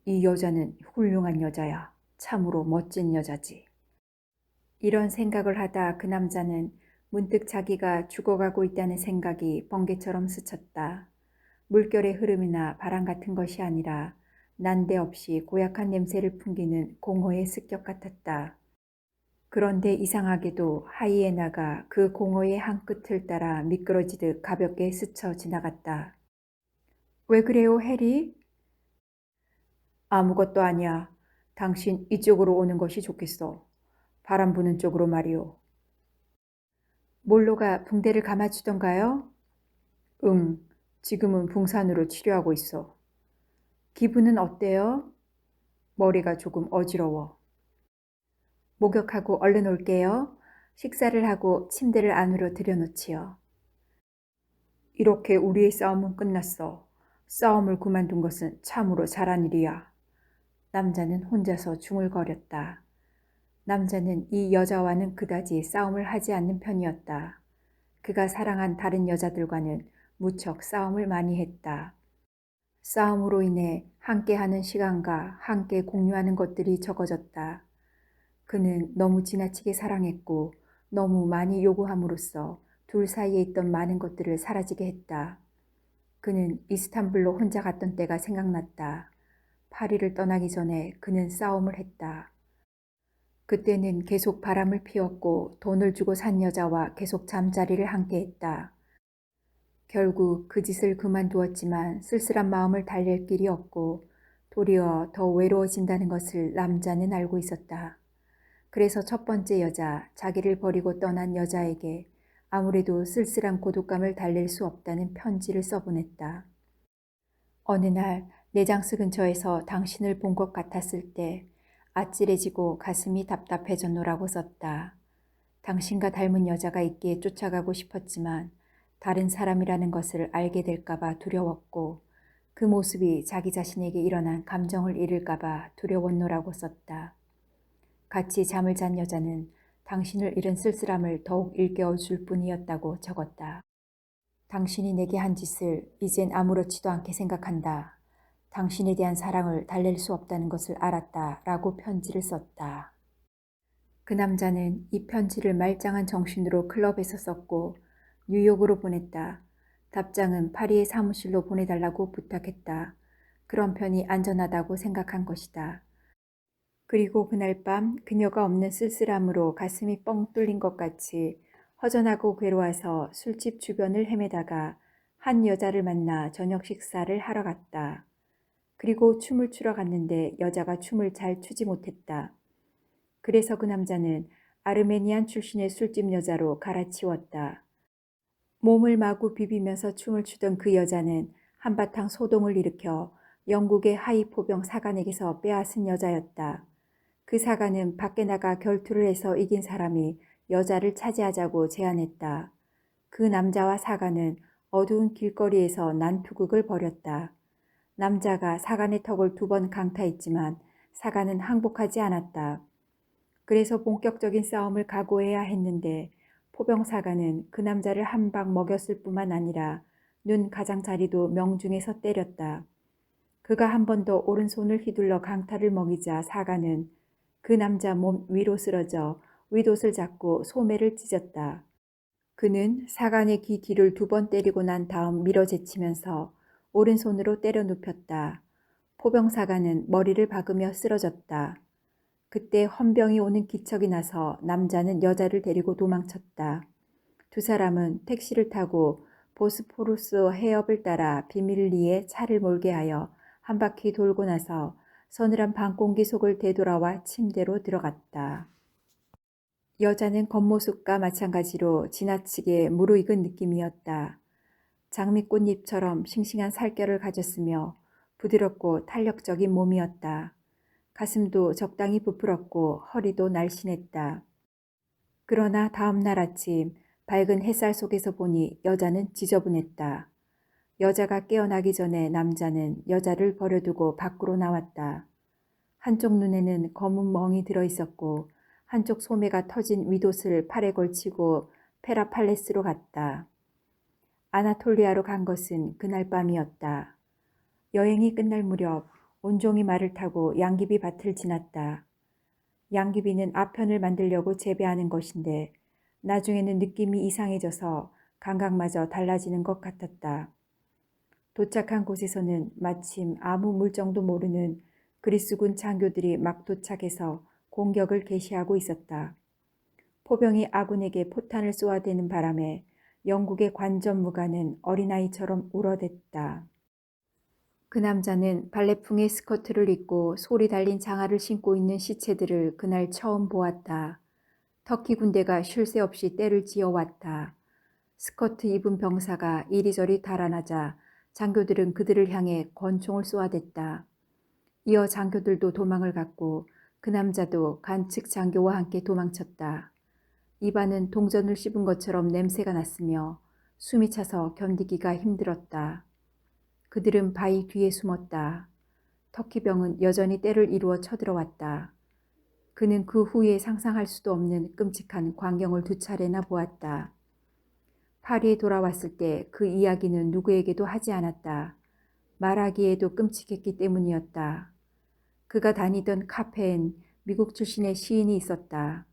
이 여자는 훌륭한 여자야. 참으로 멋진 여자지. 이런 생각을 하다 그 남자는 문득 자기가 죽어가고 있다는 생각이 번개처럼 스쳤다. 물결의 흐름이나 바람 같은 것이 아니라 난데없이 고약한 냄새를 풍기는 공허의 습격 같았다. 그런데 이상하게도 하이에나가 그 공허의 한 끝을 따라 미끄러지듯 가볍게 스쳐 지나갔다. 왜 그래요, 해리? 아무것도 아니야. 당신 이쪽으로 오는 것이 좋겠어. 바람 부는 쪽으로 말이오. 몰로가 붕대를 감아주던가요? 응, 지금은 붕산으로 치료하고 있어. 기분은 어때요? 머리가 조금 어지러워. 목욕하고 얼른 올게요. 식사를 하고 침대를 안으로 들여놓지요. 이렇게 우리의 싸움은 끝났어. 싸움을 그만둔 것은 참으로 잘한 일이야. 남자는 혼자서 중얼거렸다. 남자는 이 여자와는 그다지 싸움을 하지 않는 편이었다. 그가 사랑한 다른 여자들과는 무척 싸움을 많이 했다. 싸움으로 인해 함께하는 시간과 함께 공유하는 것들이 적어졌다. 그는 너무 지나치게 사랑했고 너무 많이 요구함으로써 둘 사이에 있던 많은 것들을 사라지게 했다. 그는 이스탄불로 혼자 갔던 때가 생각났다. 파리를 떠나기 전에 그는 싸움을 했다. 그때는 계속 바람을 피웠고 돈을 주고 산 여자와 계속 잠자리를 함께 했다. 결국 그 짓을 그만두었지만 쓸쓸한 마음을 달랠 길이 없고 도리어 더 외로워진다는 것을 남자는 알고 있었다. 그래서 첫 번째 여자, 자기를 버리고 떠난 여자에게 아무래도 쓸쓸한 고독감을 달랠 수 없다는 편지를 써보냈다. 어느 날 내장스 근처에서 당신을 본 것 같았을 때 아찔해지고 가슴이 답답해졌노라고 썼다. 당신과 닮은 여자가 있기에 쫓아가고 싶었지만 다른 사람이라는 것을 알게 될까봐 두려웠고 그 모습이 자기 자신에게 일어난 감정을 잃을까봐 두려웠노라고 썼다. 같이 잠을 잔 여자는 당신을 잃은 쓸쓸함을 더욱 일깨워 줄 뿐이었다고 적었다. 당신이 내게 한 짓을 이젠 아무렇지도 않게 생각한다. 당신에 대한 사랑을 달랠 수 없다는 것을 알았다. 라고 편지를 썼다. 그 남자는 이 편지를 말짱한 정신으로 클럽에서 썼고 뉴욕으로 보냈다. 답장은 파리의 사무실로 보내달라고 부탁했다. 그런 편이 안전하다고 생각한 것이다. 그리고 그날 밤 그녀가 없는 쓸쓸함으로 가슴이 뻥 뚫린 것 같이 허전하고 괴로워서 술집 주변을 헤매다가 한 여자를 만나 저녁 식사를 하러 갔다. 그리고 춤을 추러 갔는데 여자가 춤을 잘 추지 못했다. 그래서 그 남자는 아르메니안 출신의 술집 여자로 갈아치웠다. 몸을 마구 비비면서 춤을 추던 그 여자는 한바탕 소동을 일으켜 영국의 하이포병 사관에게서 빼앗은 여자였다. 그 사관은 밖에 나가 결투를 해서 이긴 사람이 여자를 차지하자고 제안했다. 그 남자와 사관은 어두운 길거리에서 난투극을 벌였다. 남자가 사관의 턱을 2번 강타했지만 사관은 항복하지 않았다. 그래서 본격적인 싸움을 각오해야 했는데 포병사관은 그 남자를 한 방 먹였을 뿐만 아니라 눈 가장자리도 명중에서 때렸다. 그가 한 번 더 오른손을 휘둘러 강타를 먹이자 사가는 그 남자 몸 위로 쓰러져 윗옷을 잡고 소매를 찢었다. 그는 사간의 귀 뒤를 2번 때리고 난 다음 밀어제치면서 오른손으로 때려 눕혔다. 포병사관은 머리를 박으며 쓰러졌다. 그때 헌병이 오는 기척이 나서 남자는 여자를 데리고 도망쳤다. 두 사람은 택시를 타고 보스포루스 해협을 따라 비밀리에 차를 몰게 하여 한 바퀴 돌고 나서 서늘한 밤공기 속을 되돌아와 침대로 들어갔다. 여자는 겉모습과 마찬가지로 지나치게 무르익은 느낌이었다. 장미꽃잎처럼 싱싱한 살결을 가졌으며 부드럽고 탄력적인 몸이었다. 가슴도 적당히 부풀었고 허리도 날씬했다. 그러나 다음 날 아침 밝은 햇살 속에서 보니 여자는 지저분했다. 여자가 깨어나기 전에 남자는 여자를 버려두고 밖으로 나왔다. 한쪽 눈에는 검은 멍이 들어있었고 한쪽 소매가 터진 윗옷을 팔에 걸치고 페라팔레스로 갔다. 아나톨리아로 간 것은 그날 밤이었다. 여행이 끝날 무렵 온종일 말을 타고 양귀비 밭을 지났다. 양귀비는 아편을 만들려고 재배하는 것인데 나중에는 느낌이 이상해져서 감각마저 달라지는 것 같았다. 도착한 곳에서는 마침 아무 물정도 모르는 그리스군 장교들이 막 도착해서 공격을 개시하고 있었다. 포병이 아군에게 포탄을 쏘아대는 바람에 영국의 관전무가는 어린아이처럼 울어댔다. 그 남자는 발레풍의 스커트를 입고 소리 달린 장화를 신고 있는 시체들을 그날 처음 보았다. 터키 군대가 쉴 새 없이 때를 지어왔다. 스커트 입은 병사가 이리저리 달아나자 장교들은 그들을 향해 권총을 쏘아댔다. 이어 장교들도 도망을 갔고 그 남자도 간측 장교와 함께 도망쳤다. 입안은 동전을 씹은 것처럼 냄새가 났으며 숨이 차서 견디기가 힘들었다. 그들은 바위 뒤에 숨었다. 터키병은 여전히 때를 이루어 쳐들어왔다. 그는 그 후에 상상할 수도 없는 끔찍한 광경을 2차례나 보았다. 파리에 돌아왔을 때 그 이야기는 누구에게도 하지 않았다. 말하기에도 끔찍했기 때문이었다. 그가 다니던 카페엔 미국 출신의 시인이 있었다.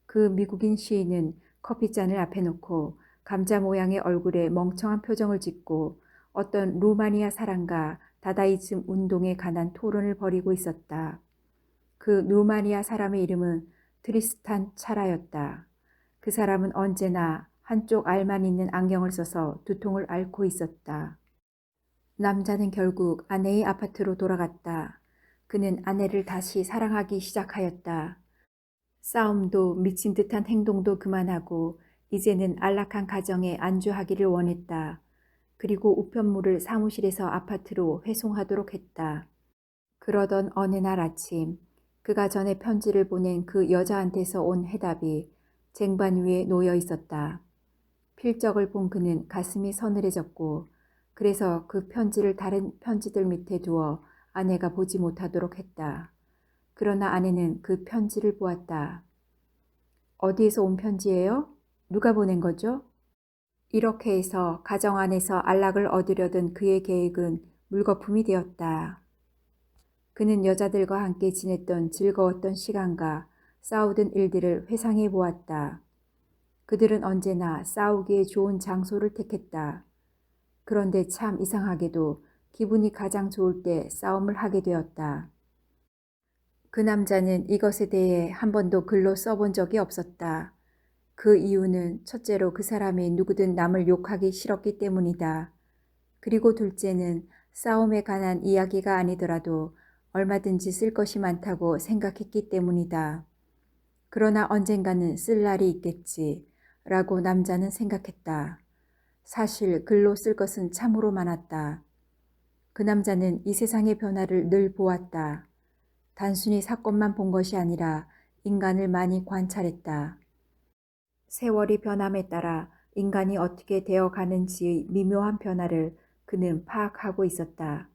그 미국인 시인은 커피잔을 앞에 놓고 감자 모양의 얼굴에 멍청한 표정을 짓고 어떤 루마니아 사람과 다다이즘 운동에 관한 토론을 벌이고 있었다. 그 루마니아 사람의 이름은 트리스탄 차라였다. 그 사람은 언제나 한쪽 알만 있는 안경을 써서 두통을 앓고 있었다. 남자는 결국 아내의 아파트로 돌아갔다. 그는 아내를 다시 사랑하기 시작하였다. 싸움도 미친 듯한 행동도 그만하고 이제는 안락한 가정에 안주하기를 원했다. 그리고 우편물을 사무실에서 아파트로 회송하도록 했다. 그러던 어느 날 아침 그가 전에 편지를 보낸 그 여자한테서 온 해답이 쟁반 위에 놓여 있었다. 필적을 본 그는 가슴이 서늘해졌고 그래서 그 편지를 다른 편지들 밑에 두어 아내가 보지 못하도록 했다. 그러나 아내는 그 편지를 보았다. 어디에서 온 편지예요? 누가 보낸 거죠? 이렇게 해서 가정 안에서 안락을 얻으려던 그의 계획은 물거품이 되었다. 그는 여자들과 함께 지냈던 즐거웠던 시간과 싸우던 일들을 회상해 보았다. 그들은 언제나 싸우기에 좋은 장소를 택했다. 그런데 참 이상하게도 기분이 가장 좋을 때 싸움을 하게 되었다. 그 남자는 이것에 대해 한 번도 글로 써본 적이 없었다. 그 이유는 첫째로 그 사람이 누구든 남을 욕하기 싫었기 때문이다. 그리고 둘째는 싸움에 관한 이야기가 아니더라도 얼마든지 쓸 것이 많다고 생각했기 때문이다. 그러나 언젠가는 쓸 날이 있겠지 라고 남자는 생각했다. 사실 글로 쓸 것은 참으로 많았다. 그 남자는 이 세상의 변화를 늘 보았다. 단순히 사건만 본 것이 아니라 인간을 많이 관찰했다. 세월이 변함에 따라 인간이 어떻게 되어가는지의 미묘한 변화를 그는 파악하고 있었다.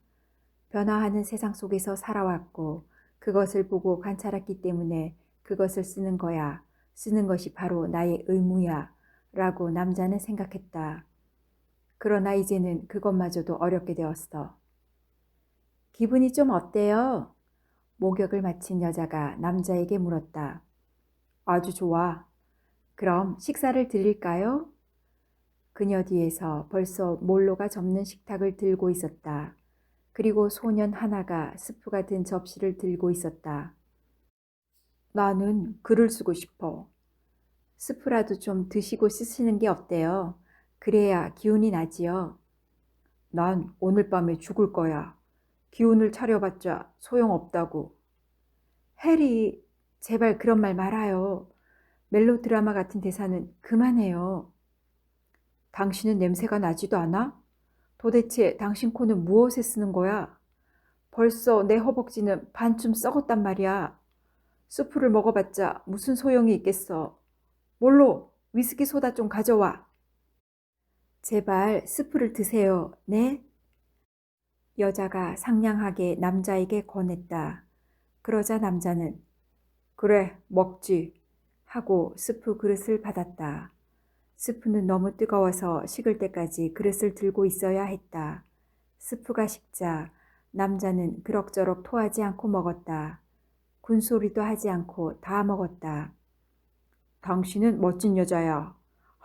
변화하는 세상 속에서 살아왔고 그것을 보고 관찰했기 때문에 그것을 쓰는 거야. 쓰는 것이 바로 나의 의무야. 라고 남자는 생각했다. 그러나 이제는 그것마저도 어렵게 되었어. 기분이 좀 어때요? 목욕을 마친 여자가 남자에게 물었다. 아주 좋아. 그럼 식사를 드릴까요? 그녀 뒤에서 벌써 몰로가 접는 식탁을 들고 있었다. 그리고 소년 하나가 스프가 든 접시를 들고 있었다. 나는 글을 쓰고 싶어. 스프라도 좀 드시고 쓰시는 게 어때요? 그래야 기운이 나지요. 난 오늘 밤에 죽을 거야. 기운을 차려봤자 소용없다고. 해리, 제발 그런 말 말아요. 멜로드라마 같은 대사는 그만해요. 당신은 냄새가 나지도 않아? 도대체 당신 코는 무엇에 쓰는 거야? 벌써 내 허벅지는 반쯤 썩었단 말이야. 수프를 먹어봤자 무슨 소용이 있겠어. 몰로, 위스키 소다 좀 가져와. 제발 스프를 드세요. 네? 여자가 상냥하게 남자에게 권했다. 그러자 남자는 그래, 먹지. 하고 스프 그릇을 받았다. 스프는 너무 뜨거워서 식을 때까지 그릇을 들고 있어야 했다. 스프가 식자 남자는 그럭저럭 토하지 않고 먹었다. 군소리도 하지 않고 다 먹었다. 당신은 멋진 여자야.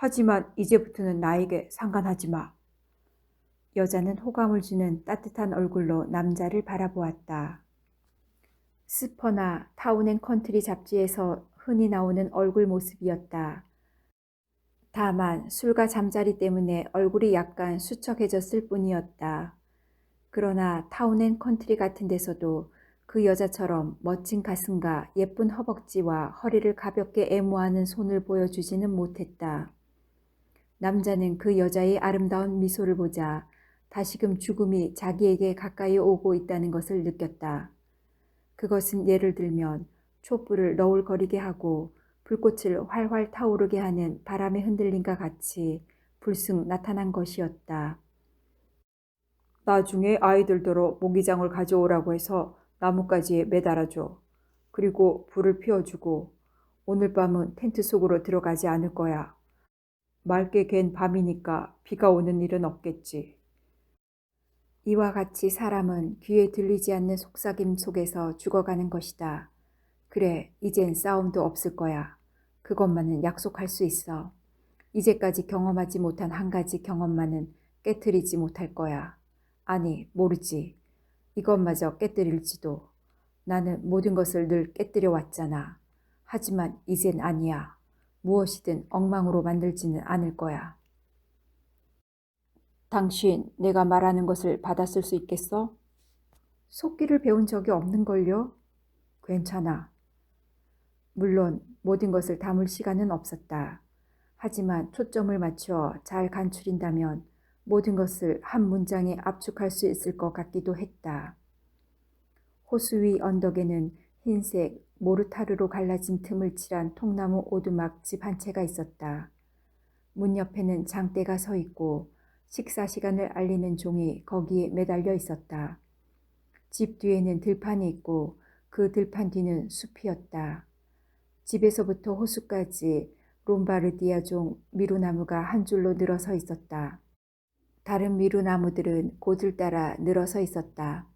하지만 이제부터는 나에게 상관하지 마. 여자는 호감을 주는 따뜻한 얼굴로 남자를 바라보았다. 스퍼나 타운앤컨트리 잡지에서 흔히 나오는 얼굴 모습이었다. 다만 술과 잠자리 때문에 얼굴이 약간 수척해졌을 뿐이었다. 그러나 타운앤컨트리 같은 데서도 그 여자처럼 멋진 가슴과 예쁜 허벅지와 허리를 가볍게 애무하는 손을 보여주지는 못했다. 남자는 그 여자의 아름다운 미소를 보자 다시금 죽음이 자기에게 가까이 오고 있다는 것을 느꼈다. 그것은 예를 들면 촛불을 너울거리게 하고 불꽃을 활활 타오르게 하는 바람의 흔들림과 같이 불쑥 나타난 것이었다. 나중에 아이들더러 모기장을 가져오라고 해서 나뭇가지에 매달아줘. 그리고 불을 피워주고 오늘 밤은 텐트 속으로 들어가지 않을 거야. 맑게 갠 밤이니까 비가 오는 일은 없겠지. 이와 같이 사람은 귀에 들리지 않는 속삭임 속에서 죽어가는 것이다. 그래, 이젠 싸움도 없을 거야. 그것만은 약속할 수 있어. 이제까지 경험하지 못한 한 가지 경험만은 깨트리지 못할 거야. 아니, 모르지. 이것마저 깨뜨릴지도. 나는 모든 것을 늘 깨뜨려 왔잖아. 하지만 이젠 아니야. 무엇이든 엉망으로 만들지는 않을 거야. 당신, 내가 말하는 것을 받아쓸 수 있겠어? 속기를 배운 적이 없는걸요? 괜찮아. 물론 모든 것을 담을 시간은 없었다. 하지만 초점을 맞춰 잘 간추린다면 모든 것을 한 문장에 압축할 수 있을 것 같기도 했다. 호수 위 언덕에는 흰색 모르타르로 갈라진 틈을 칠한 통나무 오두막 집 한 채가 있었다. 문 옆에는 장대가 서 있고 식사 시간을 알리는 종이 거기에 매달려 있었다. 집 뒤에는 들판이 있고 그 들판 뒤는 숲이었다. 집에서부터 호수까지 롬바르디아종 미루나무가 한 줄로 늘어서 있었다. 다른 미루나무들은 고들 따라 늘어서 있었다.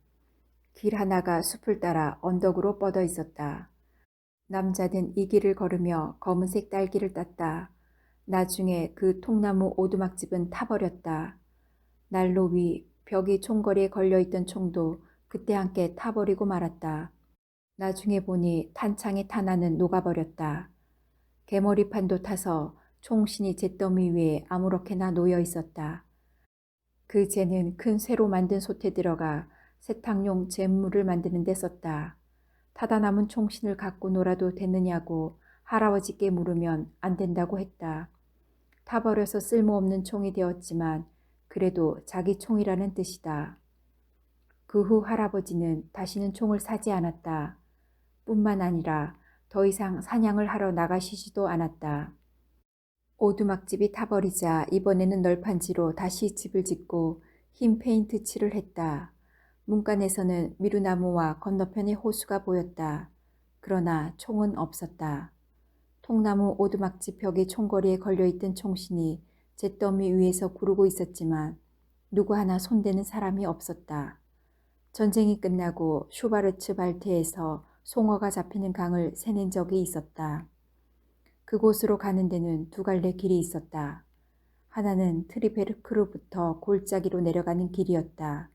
길 하나가 숲을 따라 언덕으로 뻗어 있었다. 남자는 이 길을 걸으며 검은색 딸기를 땄다. 나중에 그 통나무 오두막집은 타버렸다. 난로 위 벽이 총거리에 걸려있던 총도 그때 함께 타버리고 말았다. 나중에 보니 탄창의 탄환은 녹아버렸다. 개머리판도 타서 총신이 잿더미 위에 아무렇게나 놓여 있었다. 그 재는 큰 쇠로 만든 솥에 들어가 세탁용 잿물을 만드는 데 썼다. 타다 남은 총신을 갖고 놀아도 되느냐고 할아버지께 물으면 안 된다고 했다. 타버려서 쓸모없는 총이 되었지만 그래도 자기 총이라는 뜻이다. 그 후 할아버지는 다시는 총을 사지 않았다. 뿐만 아니라 더 이상 사냥을 하러 나가시지도 않았다. 오두막집이 타버리자 이번에는 널판지로 다시 집을 짓고 흰 페인트 칠을 했다. 문간에서는 미루나무와 건너편의 호수가 보였다. 그러나 총은 없었다. 통나무 오두막집 벽의 총거리에 걸려있던 총신이 잿더미 위에서 구르고 있었지만 누구 하나 손대는 사람이 없었다. 전쟁이 끝나고 슈바르츠 발트에서 송어가 잡히는 강을 세낸 적이 있었다. 그곳으로 가는 데는 두 갈래 길이 있었다. 하나는 트리베르크로부터 골짜기로 내려가는 길이었다.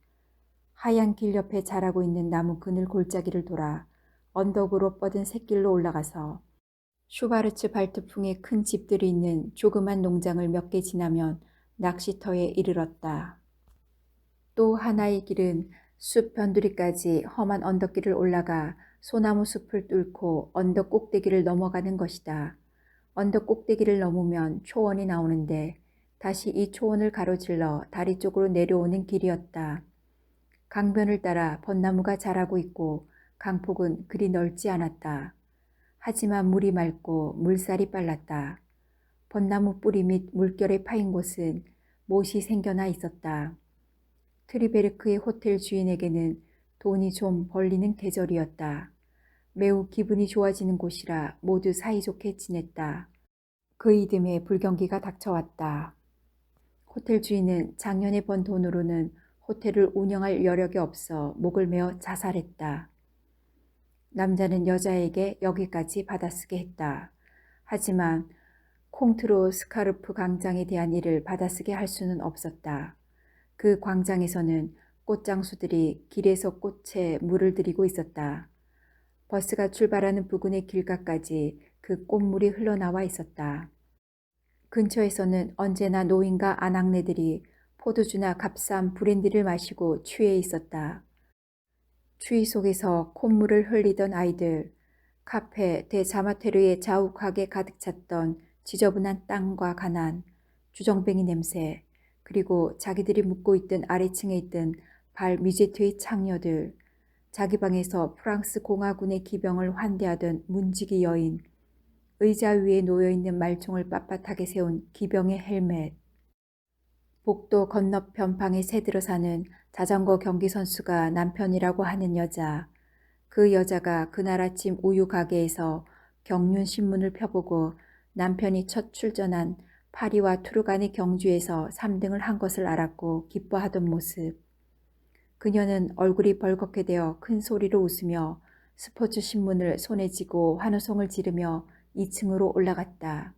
하얀 길 옆에 자라고 있는 나무 그늘 골짜기를 돌아 언덕으로 뻗은 샛길로 올라가서 슈바르츠 발트풍의 큰 집들이 있는 조그만 농장을 몇 개 지나면 낚시터에 이르렀다. 또 하나의 길은 숲 변두리까지 험한 언덕길을 올라가 소나무 숲을 뚫고 언덕 꼭대기를 넘어가는 것이다. 언덕 꼭대기를 넘으면 초원이 나오는데 다시 이 초원을 가로질러 다리 쪽으로 내려오는 길이었다. 강변을 따라 벚나무가 자라고 있고 강폭은 그리 넓지 않았다. 하지만 물이 맑고 물살이 빨랐다. 벚나무 뿌리 및 물결에 파인 곳은 못이 생겨나 있었다. 트리베르크의 호텔 주인에게는 돈이 좀 벌리는 계절이었다. 매우 기분이 좋아지는 곳이라 모두 사이좋게 지냈다. 그 이듬해 불경기가 닥쳐왔다. 호텔 주인은 작년에 번 돈으로는 호텔을 운영할 여력이 없어 목을 메어 자살했다. 남자는 여자에게 여기까지 받아쓰게 했다. 하지만 콩트로 스카르프 광장에 대한 일을 받아쓰게 할 수는 없었다. 그 광장에서는 꽃장수들이 길에서 꽃에 물을 들이고 있었다. 버스가 출발하는 부근의 길가까지 그 꽃물이 흘러나와 있었다. 근처에서는 언제나 노인과 아낙네들이 포도주나 값싼 브랜디를 마시고 취해 있었다. 추위 속에서 콧물을 흘리던 아이들, 카페 대자마테르에 자욱하게 가득 찼던 지저분한 땅과 가난, 주정뱅이 냄새, 그리고 자기들이 묵고 있던 아래층에 있던 발 미제트의 창녀들, 자기 방에서 프랑스 공화군의 기병을 환대하던 문지기 여인, 의자 위에 놓여있는 말총을 빳빳하게 세운 기병의 헬멧, 복도 건너편 방에 새들어 사는 자전거 경기 선수가 남편이라고 하는 여자, 그 여자가 그날 아침 우유 가게에서 경륜 신문을 펴보고 남편이 첫 출전한 파리와 투르 간의 경주에서 3등을 한 것을 알았고 기뻐하던 모습. 그녀는 얼굴이 벌겋게 되어 큰 소리로 웃으며 스포츠 신문을 손에 쥐고 환호성을 지르며 2층으로 올라갔다.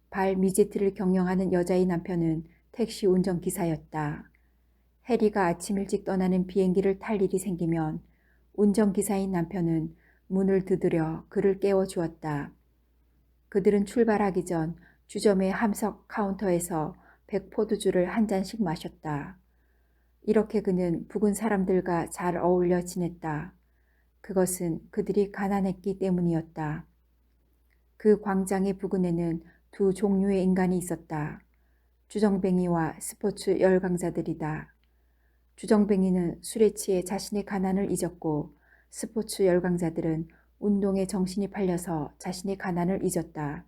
발 미제트를 경영하는 여자의 남편은 택시 운전기사였다. 해리가 아침 일찍 떠나는 비행기를 탈 일이 생기면 운전기사인 남편은 문을 두드려 그를 깨워주었다. 그들은 출발하기 전 주점의 함석 카운터에서 백포도주를 한 잔씩 마셨다. 이렇게 그는 부근 사람들과 잘 어울려 지냈다. 그것은 그들이 가난했기 때문이었다. 그 광장의 부근에는 두 종류의 인간이 있었다. 주정뱅이와 스포츠 열광자들이다. 주정뱅이는 술에 취해 자신의 가난을 잊었고 스포츠 열광자들은 운동에 정신이 팔려서 자신의 가난을 잊었다.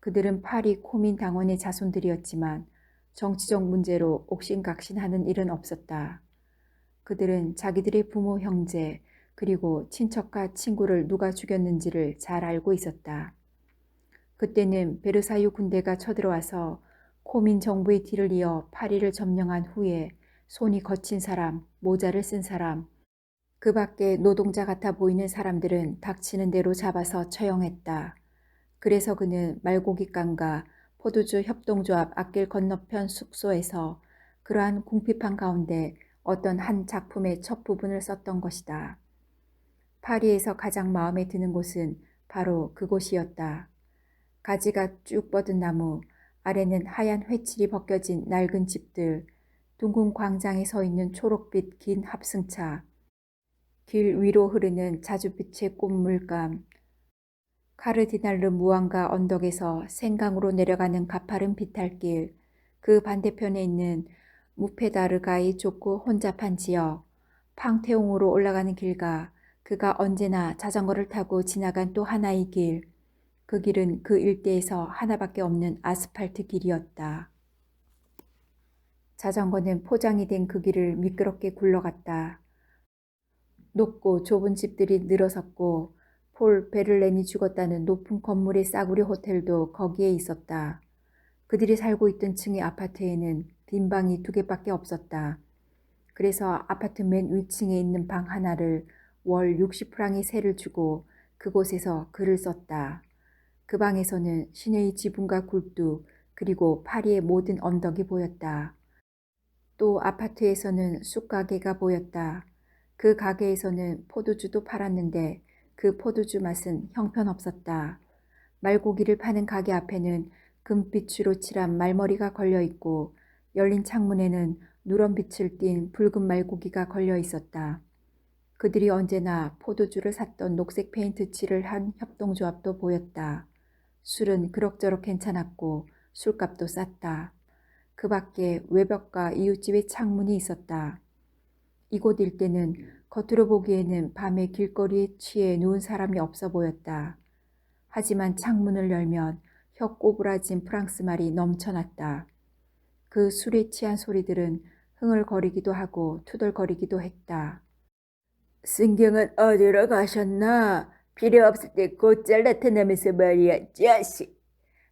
그들은 파리 코민당원의 자손들이었지만 정치적 문제로 옥신각신하는 일은 없었다. 그들은 자기들의 부모 형제 그리고 친척과 친구를 누가 죽였는지를 잘 알고 있었다. 그때는 베르사유 군대가 쳐들어와서 코민 정부의 뒤를 이어 파리를 점령한 후에 손이 거친 사람, 모자를 쓴 사람, 그 밖에 노동자 같아 보이는 사람들은 닥치는 대로 잡아서 처형했다. 그래서 그는 말고기깡과 포도주 협동조합 앞길 건너편 숙소에서 그러한 궁핍한 가운데 어떤 한 작품의 첫 부분을 썼던 것이다. 파리에서 가장 마음에 드는 곳은 바로 그곳이었다. 가지가 쭉 뻗은 나무, 아래는 하얀 회칠이 벗겨진 낡은 집들, 둥근 광장에 서 있는 초록빛 긴 합승차, 길 위로 흐르는 자주빛의 꽃물감, 카르디날르 무안가 언덕에서 생강으로 내려가는 가파른 비탈길, 그 반대편에 있는 무페다르가의 좁고 혼잡한 지역, 팡테옹으로 올라가는 길과 그가 언제나 자전거를 타고 지나간 또 하나의 길, 그 길은 그 일대에서 하나밖에 없는 아스팔트 길이었다. 자전거는 포장이 된 그 길을 미끄럽게 굴러갔다. 높고 좁은 집들이 늘어섰고 폴 베를렌이 죽었다는 높은 건물의 싸구려 호텔도 거기에 있었다. 그들이 살고 있던 층의 아파트에는 빈 방이 2개밖에 없었다. 그래서 아파트 맨 위층에 있는 방 하나를 월 60프랑의 세를 주고 그곳에서 글을 썼다. 그 방에서는 시내의 지붕과 굴뚝 그리고 파리의 모든 언덕이 보였다. 또 아파트에서는 쑥가게가 보였다. 그 가게에서는 포도주도 팔았는데 그 포도주 맛은 형편없었다. 말고기를 파는 가게 앞에는 금빛으로 칠한 말머리가 걸려 있고 열린 창문에는 누런 빛을 띤 붉은 말고기가 걸려 있었다. 그들이 언제나 포도주를 샀던 녹색 페인트 칠을 한 협동조합도 보였다. 술은 그럭저럭 괜찮았고 술값도 쌌다. 그 밖에 외벽과 이웃집의 창문이 있었다. 이곳 일대는 겉으로 보기에는 밤에 길거리에 취해 누운 사람이 없어 보였다. 하지만 창문을 열면 혀 꼬부라진 프랑스 말이 넘쳐났다. 그 술에 취한 소리들은 흥얼거리기도 하고 투덜거리기도 했다. 승경은 어디로 가셨나? 필요 없을 때 곧잘 나타나면서 말이야, 자식.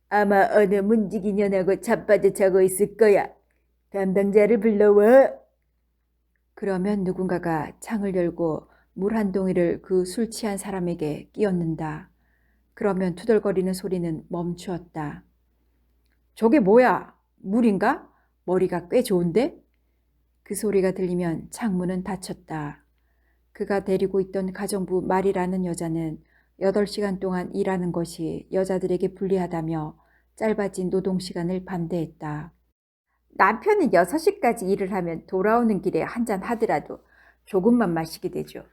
아마 어느 문지기 년하고 자빠져 자고 있을 거야. 담당자를 불러와. 그러면 누군가가 창을 열고 물 한 동이를 그 술 취한 사람에게 끼얹는다. 그러면 투덜거리는 소리는 멈추었다. 저게 뭐야? 물인가? 머리가 꽤 좋은데? 그 소리가 들리면 창문은 닫혔다. 그가 데리고 있던 가정부 말이라는 여자는 8시간 동안 일하는 것이 여자들에게 불리하다며 짧아진 노동시간을 반대했다. 남편은 6시까지 일을 하면 돌아오는 길에 한잔 하더라도 조금만 마시게 되죠.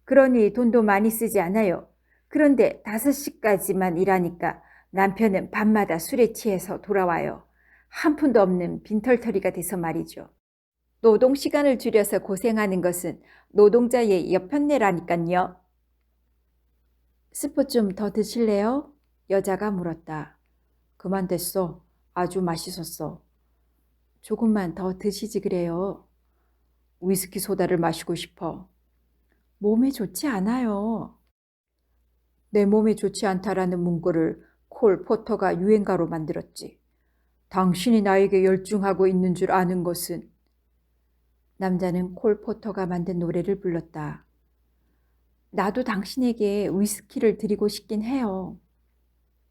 그러니 돈도 많이 쓰지 않아요. 그런데 5시까지만 일하니까 남편은 밤마다 술에 취해서 돌아와요. 한 푼도 없는 빈털터리가 돼서 말이죠. 노동시간을 줄여서 고생하는 것은 노동자의 여편네라니깐요. 스프 좀 더 드실래요? 여자가 물었다. 그만 됐어. 아주 맛있었어. 조금만 더 드시지 그래요. 위스키 소다를 마시고 싶어. 몸에 좋지 않아요. 내 몸에 좋지 않다라는 문구를 콜 포터가 유행가로 만들었지. 당신이 나에게 열중하고 있는 줄 아는 것은. 남자는 콜 포터가 만든 노래를 불렀다. 나도 당신에게 위스키를 드리고 싶긴 해요.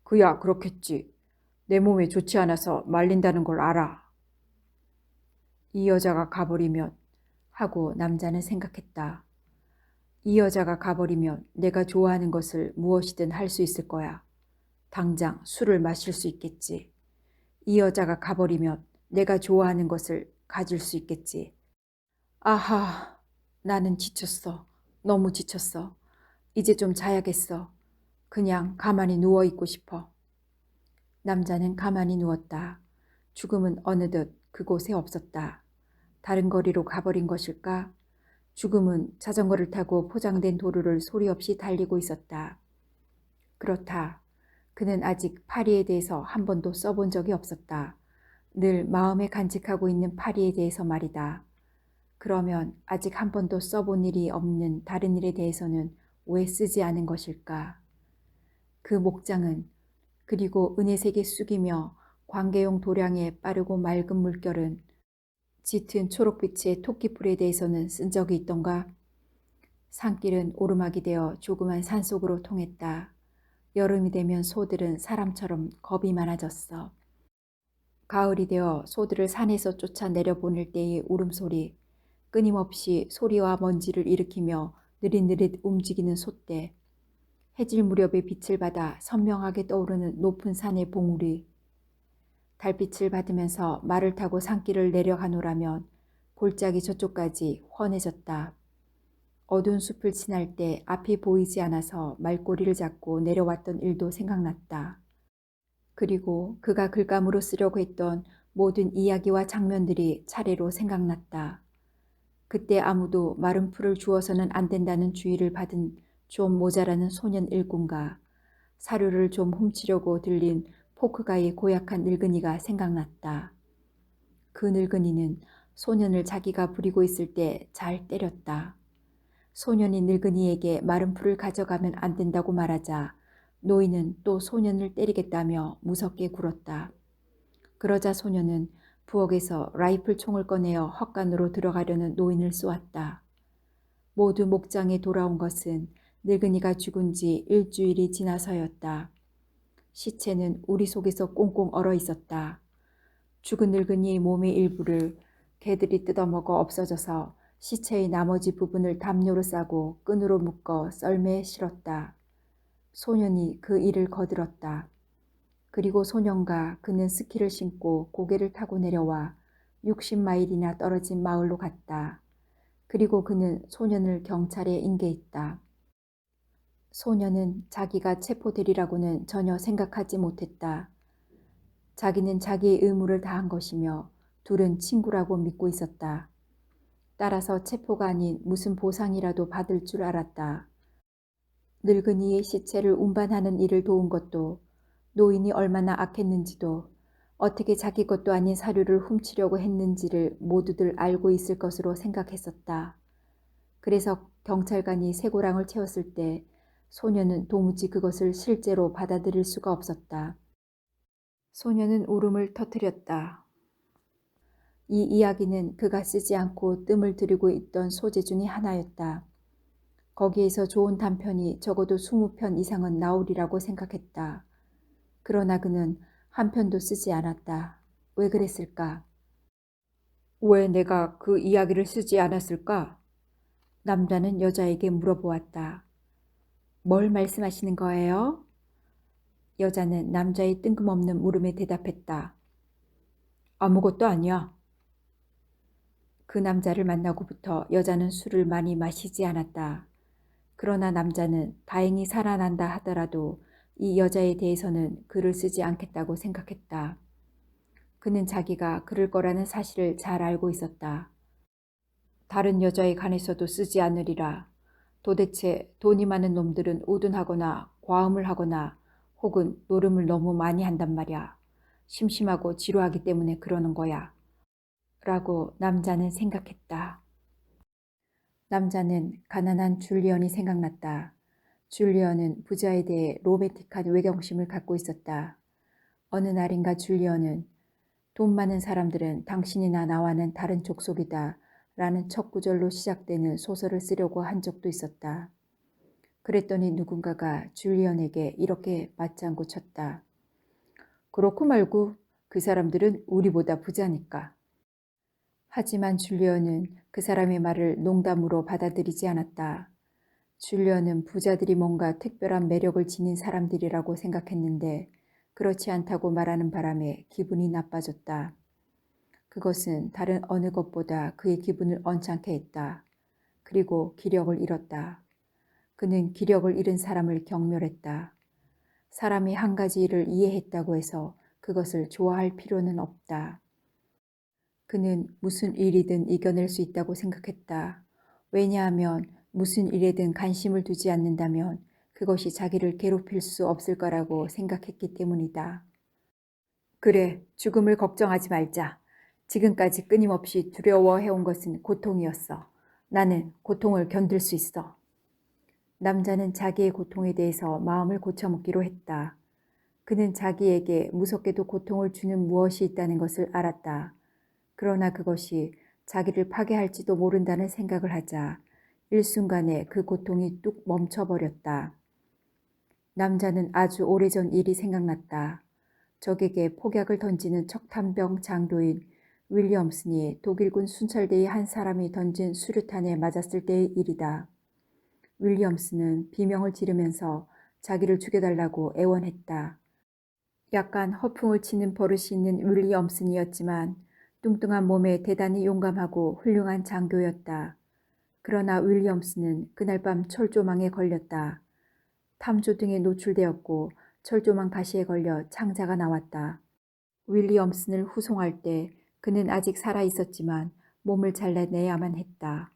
그야 그렇겠지. 내 몸에 좋지 않아서 말린다는 걸 알아. 이 여자가 가버리면 하고 남자는 생각했다. 이 여자가 가버리면 내가 좋아하는 것을 무엇이든 할 수 있을 거야. 당장 술을 마실 수 있겠지. 이 여자가 가버리면 내가 좋아하는 것을 가질 수 있겠지. 아하, 나는 지쳤어. 너무 지쳤어. 이제 좀 자야겠어. 그냥 가만히 누워있고 싶어. 남자는 가만히 누웠다. 죽음은 어느덧 그곳에 없었다. 다른 거리로 가버린 것일까? 죽음은 자전거를 타고 포장된 도로를 소리 없이 달리고 있었다. 그렇다. 그는 아직 파리에 대해서 한 번도 써본 적이 없었다. 늘 마음에 간직하고 있는 파리에 대해서 말이다. 그러면 아직 한 번도 써본 일이 없는 다른 일에 대해서는 왜 쓰지 않은 것일까? 그 목장은 그리고 은혜색에 쑥이며 광개용 도량의 빠르고 맑은 물결은 짙은 초록빛의 토끼풀에 대해서는 쓴 적이 있던가? 산길은 오르막이 되어 조그만 산속으로 통했다. 여름이 되면 소들은 사람처럼 겁이 많아졌어. 가을이 되어 소들을 산에서 쫓아 내려보낼 때의 울음소리, 끊임없이 소리와 먼지를 일으키며 느릿느릿 움직이는 솥대, 해질 무렵의 빛을 받아 선명하게 떠오르는 높은 산의 봉우리, 달빛을 받으면서 말을 타고 산길을 내려가노라면 골짜기 저쪽까지 훤해졌다. 어두운 숲을 지날 때 앞이 보이지 않아서 말꼬리를 잡고 내려왔던 일도 생각났다. 그리고 그가 글감으로 쓰려고 했던 모든 이야기와 장면들이 차례로 생각났다. 그때 아무도 마른 풀을 주어서는 안 된다는 주의를 받은 좀 모자라는 소년 일꾼과 사료를 좀 훔치려고 들린 포크가의 고약한 늙은이가 생각났다. 그 늙은이는 소년을 자기가 부리고 있을 때 잘 때렸다. 소년이 늙은이에게 마른 풀을 가져가면 안 된다고 말하자 노인은 또 소년을 때리겠다며 무섭게 굴었다. 그러자 소녀는 부엌에서 라이플 총을 꺼내어 헛간으로 들어가려는 노인을 쏘았다. 모두 목장에 돌아온 것은 늙은이가 죽은 지 일주일이 지나서였다. 시체는 우리 속에서 꽁꽁 얼어 있었다. 죽은 늙은이의 몸의 일부를 개들이 뜯어먹어 없어져서 시체의 나머지 부분을 담요로 싸고 끈으로 묶어 썰매에 실었다. 소년이 그 일을 거들었다. 그리고 소년과 그는 스키를 신고 고개를 타고 내려와 60마일이나 떨어진 마을로 갔다. 그리고 그는 소년을 경찰에 인계했다. 소년은 자기가 체포되리라고는 전혀 생각하지 못했다. 자기는 자기의 의무를 다한 것이며 둘은 친구라고 믿고 있었다. 따라서 체포가 아닌 무슨 보상이라도 받을 줄 알았다. 늙은이의 시체를 운반하는 일을 도운 것도, 노인이 얼마나 악했는지도, 어떻게 자기 것도 아닌 사료를 훔치려고 했는지를 모두들 알고 있을 것으로 생각했었다. 그래서 경찰관이 쇠고랑을 채웠을 때 소녀는 도무지 그것을 실제로 받아들일 수가 없었다. 소녀는 울음을 터뜨렸다. 이 이야기는 그가 쓰지 않고 뜸을 들이고 있던 소재 중의 하나였다. 거기에서 좋은 단편이 적어도 20편 이상은 나오리라고 생각했다. 그러나 그는 한 편도 쓰지 않았다. 왜 그랬을까? 왜 내가 그 이야기를 쓰지 않았을까? 남자는 여자에게 물어보았다. 뭘 말씀하시는 거예요? 여자는 남자의 뜬금없는 물음에 대답했다. 아무것도 아니야. 그 남자를 만나고부터 여자는 술을 많이 마시지 않았다. 그러나 남자는 다행히 살아난다 하더라도 이 여자에 대해서는 글을 쓰지 않겠다고 생각했다. 그는 자기가 그럴 거라는 사실을 잘 알고 있었다. 다른 여자에 관해서도 쓰지 않으리라. 도대체 돈이 많은 놈들은 우둔하거나 과음을 하거나 혹은 노름을 너무 많이 한단 말이야. 심심하고 지루하기 때문에 그러는 거야. 라고 남자는 생각했다. 남자는 가난한 줄리언이 생각났다. 줄리언은 부자에 대해 로맨틱한 외경심을 갖고 있었다. 어느 날인가 줄리언은 돈 많은 사람들은 당신이나 나와는 다른 족속이다 라는 첫 구절로 시작되는 소설을 쓰려고 한 적도 있었다. 그랬더니 누군가가 줄리언에게 이렇게 맞장구 쳤다. 그렇고 말고 그 사람들은 우리보다 부자니까. 하지만 줄리언은 그 사람의 말을 농담으로 받아들이지 않았다. 줄리언은 부자들이 뭔가 특별한 매력을 지닌 사람들이라고 생각했는데 그렇지 않다고 말하는 바람에 기분이 나빠졌다. 그것은 다른 어느 것보다 그의 기분을 언짢게 했다. 그리고 기력을 잃었다. 그는 기력을 잃은 사람을 경멸했다. 사람이 한 가지 일을 이해했다고 해서 그것을 좋아할 필요는 없다. 그는 무슨 일이든 이겨낼 수 있다고 생각했다. 왜냐하면 무슨 일에든 관심을 두지 않는다면 그것이 자기를 괴롭힐 수 없을 거라고 생각했기 때문이다. 그래, 죽음을 걱정하지 말자. 지금까지 끊임없이 두려워해온 것은 고통이었어. 나는 고통을 견딜 수 있어. 남자는 자기의 고통에 대해서 마음을 고쳐먹기로 했다. 그는 자기에게 무섭게도 고통을 주는 무엇이 있다는 것을 알았다. 그러나 그것이 자기를 파괴할지도 모른다는 생각을 하자 일순간에 그 고통이 뚝 멈춰버렸다. 남자는 아주 오래전 일이 생각났다. 적에게 폭약을 던지는 척탄병 장교인 윌리엄슨이 독일군 순찰대의 한 사람이 던진 수류탄에 맞았을 때의 일이다. 윌리엄슨은 비명을 지르면서 자기를 죽여달라고 애원했다. 약간 허풍을 치는 버릇이 있는 윌리엄슨이었지만 뚱뚱한 몸에 대단히 용감하고 훌륭한 장교였다. 그러나 윌리엄슨은 그날 밤 철조망에 걸렸다. 탐조 등에 노출되었고 철조망 가시에 걸려 창자가 나왔다. 윌리엄슨을 후송할 때 그는 아직 살아있었지만 몸을 잘라내야만 했다.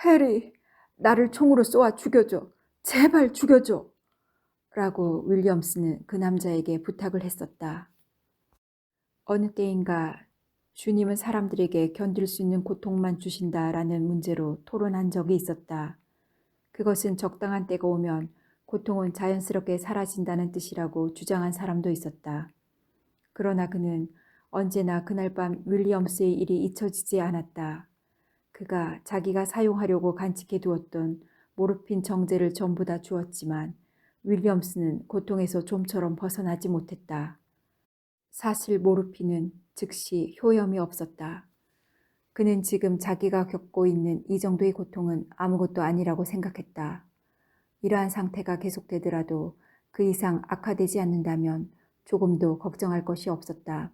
해리, 나를 총으로 쏘아 죽여줘. 제발 죽여줘. 라고 윌리엄슨은 그 남자에게 부탁을 했었다. 어느 때인가 주님은 사람들에게 견딜 수 있는 고통만 주신다라는 문제로 토론한 적이 있었다. 그것은 적당한 때가 오면 고통은 자연스럽게 사라진다는 뜻이라고 주장한 사람도 있었다. 그러나 그는 언제나 그날 밤 윌리엄스의 일이 잊혀지지 않았다. 그가 자기가 사용하려고 간직해 두었던 모르핀 정제를 전부 다 주었지만 윌리엄스는 고통에서 좀처럼 벗어나지 못했다. 사실 모르핀은 즉시 효험이 없었다. 그는 지금 자기가 겪고 있는 이 정도의 고통은 아무것도 아니라고 생각했다. 이러한 상태가 계속되더라도 그 이상 악화되지 않는다면 조금도 걱정할 것이 없었다.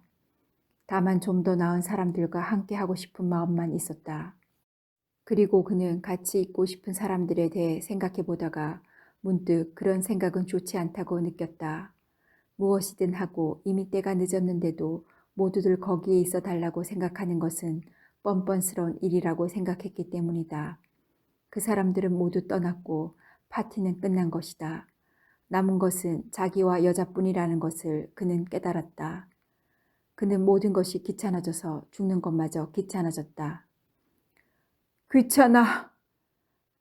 다만 좀 더 나은 사람들과 함께 하고 싶은 마음만 있었다. 그리고 그는 같이 있고 싶은 사람들에 대해 생각해 보다가 문득 그런 생각은 좋지 않다고 느꼈다. 무엇이든 하고 이미 때가 늦었는데도 모두들 거기에 있어 달라고 생각하는 것은 뻔뻔스러운 일이라고 생각했기 때문이다. 그 사람들은 모두 떠났고 파티는 끝난 것이다. 남은 것은 자기와 여자뿐이라는 것을 그는 깨달았다. 그는 모든 것이 귀찮아져서 죽는 것마저 귀찮아졌다. 귀찮아!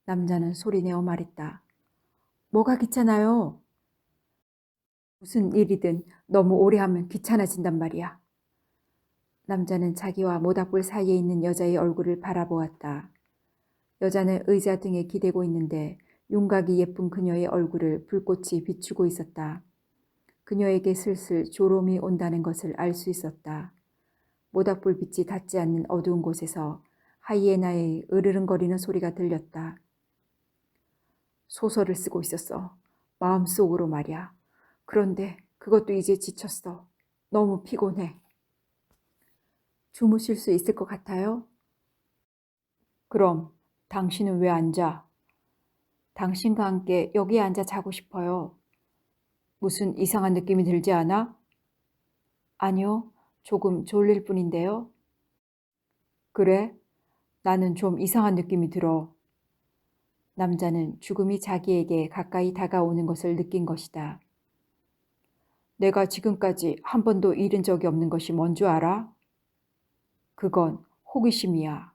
남자는 소리내어 말했다. 뭐가 귀찮아요? 무슨 일이든 너무 오래 하면 귀찮아진단 말이야. 남자는 자기와 모닥불 사이에 있는 여자의 얼굴을 바라보았다. 여자는 의자 등에 기대고 있는데 윤곽이 예쁜 그녀의 얼굴을 불꽃이 비추고 있었다. 그녀에게 슬슬 졸음이 온다는 것을 알 수 있었다. 모닥불 빛이 닿지 않는 어두운 곳에서 하이에나의 으르렁거리는 소리가 들렸다. 소설을 쓰고 있었어. 마음속으로 말이야. 그런데 그것도 이제 지쳤어. 너무 피곤해. 주무실 수 있을 것 같아요? 그럼 당신은 왜 안 자? 당신과 함께 여기에 앉아 자고 싶어요. 무슨 이상한 느낌이 들지 않아? 아니요, 조금 졸릴 뿐인데요. 그래? 나는 좀 이상한 느낌이 들어. 남자는 죽음이 자기에게 가까이 다가오는 것을 느낀 것이다. 내가 지금까지 한 번도 잃은 적이 없는 것이 뭔 줄 알아? 그건 호기심이야.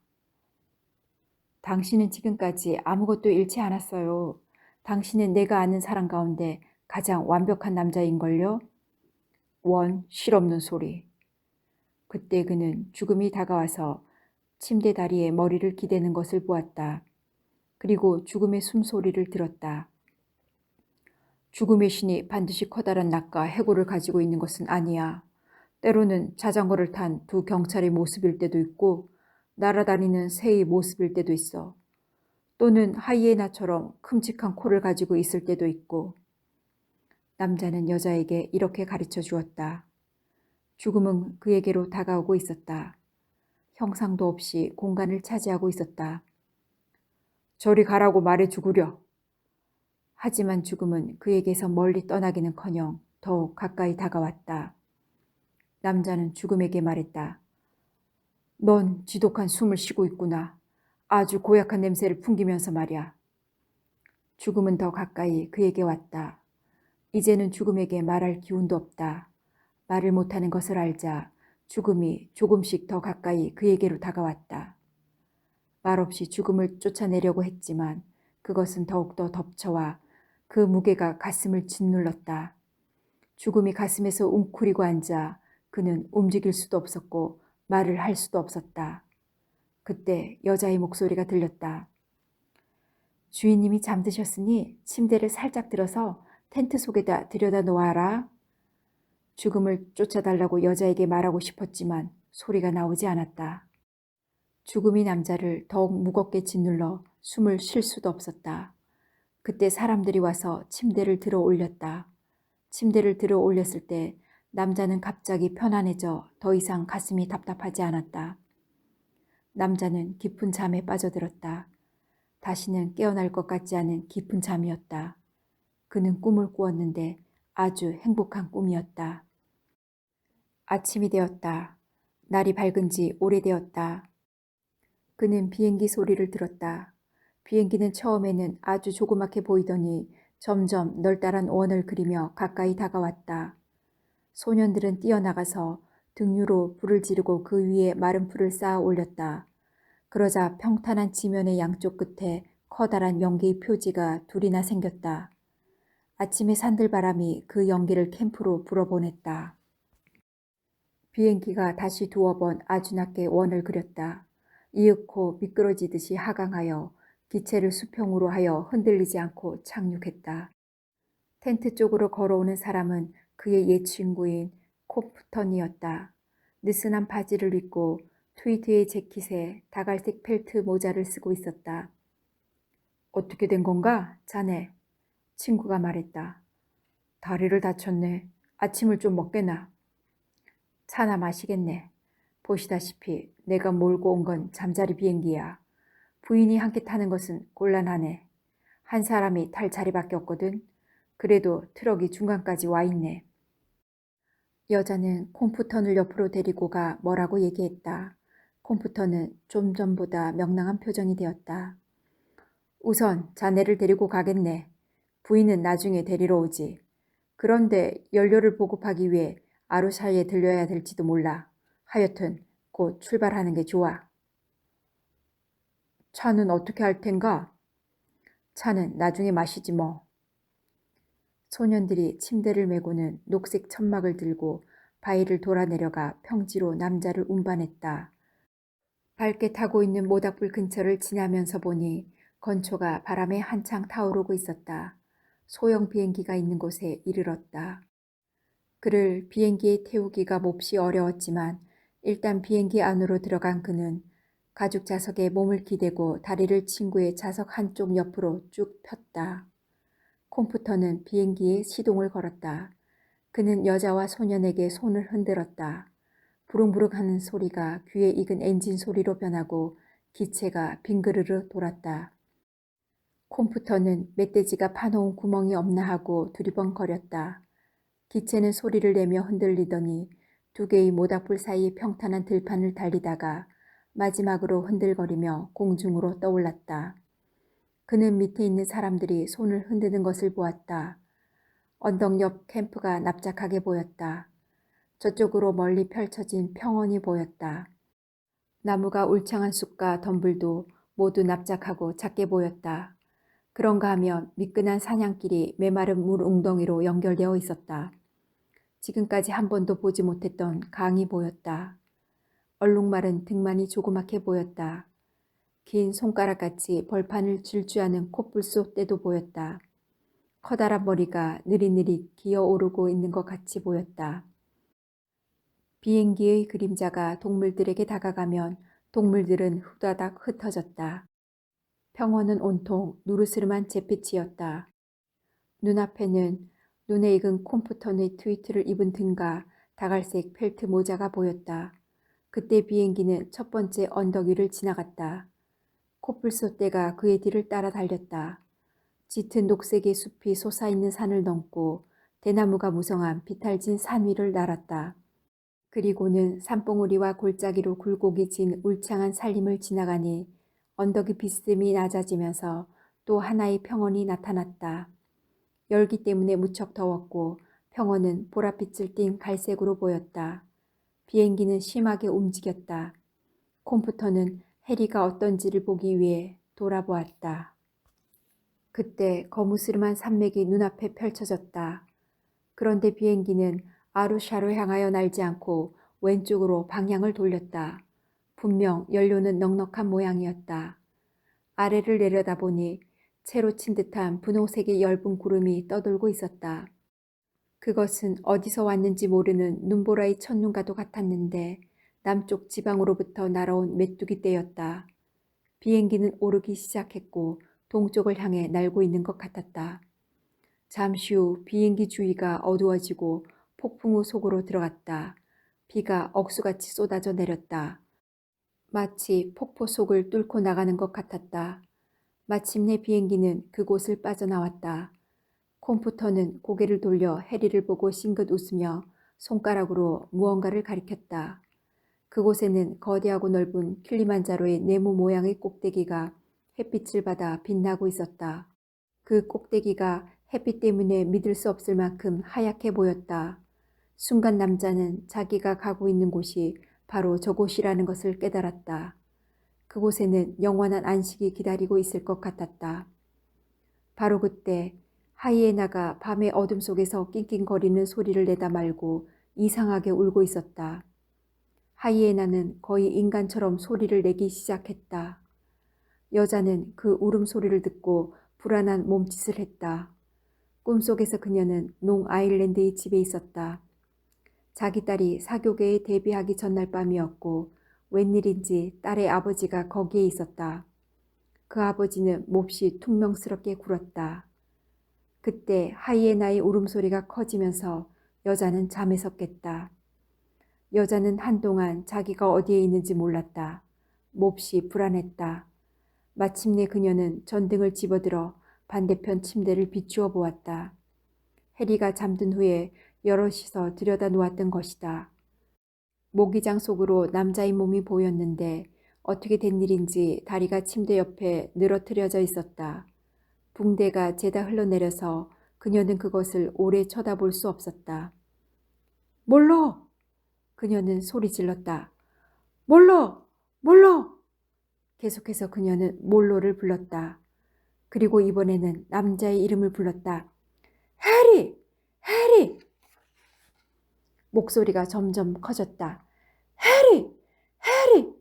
당신은 지금까지 아무것도 잃지 않았어요. 당신은 내가 아는 사람 가운데 가장 완벽한 남자인걸요? 실없는 소리. 그때 그는 죽음이 다가와서 침대 다리에 머리를 기대는 것을 보았다. 그리고 죽음의 숨소리를 들었다. 죽음의 신이 반드시 커다란 낫과 해골을 가지고 있는 것은 아니야. 때로는 자전거를 탄 두 경찰의 모습일 때도 있고 날아다니는 새의 모습일 때도 있어. 또는 하이에나처럼 큼직한 코를 가지고 있을 때도 있고. 남자는 여자에게 이렇게 가르쳐 주었다. 죽음은 그에게로 다가오고 있었다. 형상도 없이 공간을 차지하고 있었다. 저리 가라고 말해 죽으려. 하지만 죽음은 그에게서 멀리 떠나기는커녕 더욱 가까이 다가왔다. 남자는 죽음에게 말했다. 넌 지독한 숨을 쉬고 있구나. 아주 고약한 냄새를 풍기면서 말이야. 죽음은 더 가까이 그에게 왔다. 이제는 죽음에게 말할 기운도 없다. 말을 못하는 것을 알자 죽음이 조금씩 더 가까이 그에게로 다가왔다. 말없이 죽음을 쫓아내려고 했지만 그것은 더욱더 덮쳐와 그 무게가 가슴을 짓눌렀다. 죽음이 가슴에서 웅크리고 앉아 그는 움직일 수도 없었고 말을 할 수도 없었다. 그때 여자의 목소리가 들렸다. 주인님이 잠드셨으니 침대를 살짝 들어서 텐트 속에다 들여다 놓아라. 죽음을 쫓아달라고 여자에게 말하고 싶었지만 소리가 나오지 않았다. 죽음이 남자를 더욱 무겁게 짓눌러 숨을 쉴 수도 없었다. 그때 사람들이 와서 침대를 들어 올렸다. 침대를 들어 올렸을 때 남자는 갑자기 편안해져 더 이상 가슴이 답답하지 않았다. 남자는 깊은 잠에 빠져들었다. 다시는 깨어날 것 같지 않은 깊은 잠이었다. 그는 꿈을 꾸었는데 아주 행복한 꿈이었다. 아침이 되었다. 날이 밝은 지 오래되었다. 그는 비행기 소리를 들었다. 비행기는 처음에는 아주 조그맣게 보이더니 점점 널따란 원을 그리며 가까이 다가왔다. 소년들은 뛰어나가서 등유로 불을 지르고 그 위에 마른 풀을 쌓아 올렸다. 그러자 평탄한 지면의 양쪽 끝에 커다란 연기의 표지가 둘이나 생겼다. 아침의 산들바람이 그 연기를 캠프로 불어보냈다. 비행기가 다시 두어 번 아주 낮게 원을 그렸다. 이윽고 미끄러지듯이 하강하여 기체를 수평으로 하여 흔들리지 않고 착륙했다. 텐트 쪽으로 걸어오는 사람은 그의 옛 친구인 콤프턴이었다. 느슨한 바지를 입고 트위드의 재킷에 다갈색 펠트 모자를 쓰고 있었다. 어떻게 된 건가, 자네? 친구가 말했다. 다리를 다쳤네. 아침을 좀 먹게나. 차나 마시겠네. 보시다시피 내가 몰고 온 건 잠자리 비행기야. 부인이 함께 타는 것은 곤란하네. 한 사람이 탈 자리밖에 없거든. 그래도 트럭이 중간까지 와 있네. 여자는 콤프턴을 옆으로 데리고 가 뭐라고 얘기했다. 콤프턴은 좀 전보다 명랑한 표정이 되었다. 우선 자네를 데리고 가겠네. 부인은 나중에 데리러 오지. 그런데 연료를 보급하기 위해 아루샤에 들려야 될지도 몰라. 하여튼 곧 출발하는 게 좋아. 차는 어떻게 할 텐가? 차는 나중에 마시지 뭐. 소년들이 침대를 메고는 녹색 천막을 들고 바위를 돌아 내려가 평지로 남자를 운반했다. 밝게 타고 있는 모닥불 근처를 지나면서 보니 건초가 바람에 한창 타오르고 있었다. 소형 비행기가 있는 곳에 이르렀다. 그를 비행기에 태우기가 몹시 어려웠지만 일단 비행기 안으로 들어간 그는 가죽 자석에 몸을 기대고 다리를 친구의 자석 한쪽 옆으로 쭉 폈다. 콤퓨터는 비행기에 시동을 걸었다. 그는 여자와 소년에게 손을 흔들었다. 부릉부릉하는 소리가 귀에 익은 엔진 소리로 변하고 기체가 빙그르르 돌았다. 콤퓨터는 멧돼지가 파놓은 구멍이 없나 하고 두리번거렸다. 기체는 소리를 내며 흔들리더니 두 개의 모닥불 사이의 평탄한 들판을 달리다가 마지막으로 흔들거리며 공중으로 떠올랐다. 그는 밑에 있는 사람들이 손을 흔드는 것을 보았다. 언덕 옆 캠프가 납작하게 보였다. 저쪽으로 멀리 펼쳐진 평원이 보였다. 나무가 울창한 숲과 덤불도 모두 납작하고 작게 보였다. 그런가 하면 미끈한 사냥길이 메마른 물 웅덩이로 연결되어 있었다. 지금까지 한 번도 보지 못했던 강이 보였다. 얼룩마른 등만이 조그맣게 보였다. 긴 손가락같이 벌판을 질주하는 콧불소 떼도 보였다. 커다란 머리가 느릿느릿 기어오르고 있는 것 같이 보였다. 비행기의 그림자가 동물들에게 다가가면 동물들은 후다닥 흩어졌다. 평원은 온통 누르스름한 잿빛이었다. 눈앞에는 눈에 익은 콤프턴의 트위트를 입은 등과 다갈색 펠트 모자가 보였다. 그때 비행기는 첫 번째 언덕 위를 지나갔다. 코뿔소 떼가 그의 뒤를 따라 달렸다. 짙은 녹색의 숲이 솟아있는 산을 넘고 대나무가 무성한 비탈진 산 위를 날았다. 그리고는 산봉우리와 골짜기로 굴곡이 진 울창한 산림을 지나가니 언덕이 비스듬히 낮아지면서 또 하나의 평원이 나타났다. 열기 때문에 무척 더웠고 평원은 보랏빛을 띤 갈색으로 보였다. 비행기는 심하게 움직였다. 콤퓨터는 해리가 어떤지를 보기 위해 돌아보았다. 그때 거무스름한 산맥이 눈앞에 펼쳐졌다. 그런데 비행기는 아루샤로 향하여 날지 않고 왼쪽으로 방향을 돌렸다. 분명 연료는 넉넉한 모양이었다. 아래를 내려다보니 채로 친 듯한 분홍색의 엷은 구름이 떠돌고 있었다. 그것은 어디서 왔는지 모르는 눈보라의 첫눈과도 같았는데 남쪽 지방으로부터 날아온 메뚜기 떼였다. 비행기는 오르기 시작했고 동쪽을 향해 날고 있는 것 같았다. 잠시 후 비행기 주위가 어두워지고 폭풍우 속으로 들어갔다. 비가 억수같이 쏟아져 내렸다. 마치 폭포 속을 뚫고 나가는 것 같았다. 마침내 비행기는 그곳을 빠져나왔다. 콤퓨터는 고개를 돌려 해리를 보고 싱긋 웃으며 손가락으로 무언가를 가리켰다. 그곳에는 거대하고 넓은 킬리만자로의 네모 모양의 꼭대기가 햇빛을 받아 빛나고 있었다. 그 꼭대기가 햇빛 때문에 믿을 수 없을 만큼 하얗게 보였다. 순간 남자는 자기가 가고 있는 곳이 바로 저곳이라는 것을 깨달았다. 그곳에는 영원한 안식이 기다리고 있을 것 같았다. 바로 그때 하이에나가 밤의 어둠 속에서 낑낑거리는 소리를 내다 말고 이상하게 울고 있었다. 하이에나는 거의 인간처럼 소리를 내기 시작했다. 여자는 그 울음소리를 듣고 불안한 몸짓을 했다. 꿈속에서 그녀는 롱아일랜드의 집에 있었다. 자기 딸이 사교계에 데뷔하기 전날 밤이었고 웬일인지 딸의 아버지가 거기에 있었다. 그 아버지는 몹시 퉁명스럽게 굴었다. 그때 하이에나의 울음소리가 커지면서 여자는 잠에서 깼다. 여자는 한동안 자기가 어디에 있는지 몰랐다. 몹시 불안했다. 마침내 그녀는 전등을 집어들어 반대편 침대를 비추어 보았다. 해리가 잠든 후에 여럿이서 들여다 놓았던 것이다. 모기장 속으로 남자의 몸이 보였는데 어떻게 된 일인지 다리가 침대 옆에 늘어뜨려져 있었다. 붕대가 죄다 흘러내려서 그녀는 그것을 오래 쳐다볼 수 없었다. 몰로! 그녀는 소리 질렀다. 몰로! 몰로! 계속해서 그녀는 몰로를 불렀다. 그리고 이번에는 남자의 이름을 불렀다. 해리! 해리! 목소리가 점점 커졌다. 해리! 해리!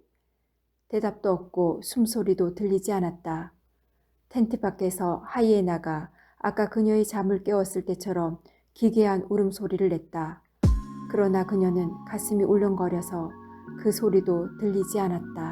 대답도 없고 숨소리도 들리지 않았다. 텐트 밖에서 하이에나가 아까 그녀의 잠을 깨웠을 때처럼 기괴한 울음소리를 냈다. 그러나 그녀는 가슴이 울렁거려서 그 소리도 들리지 않았다.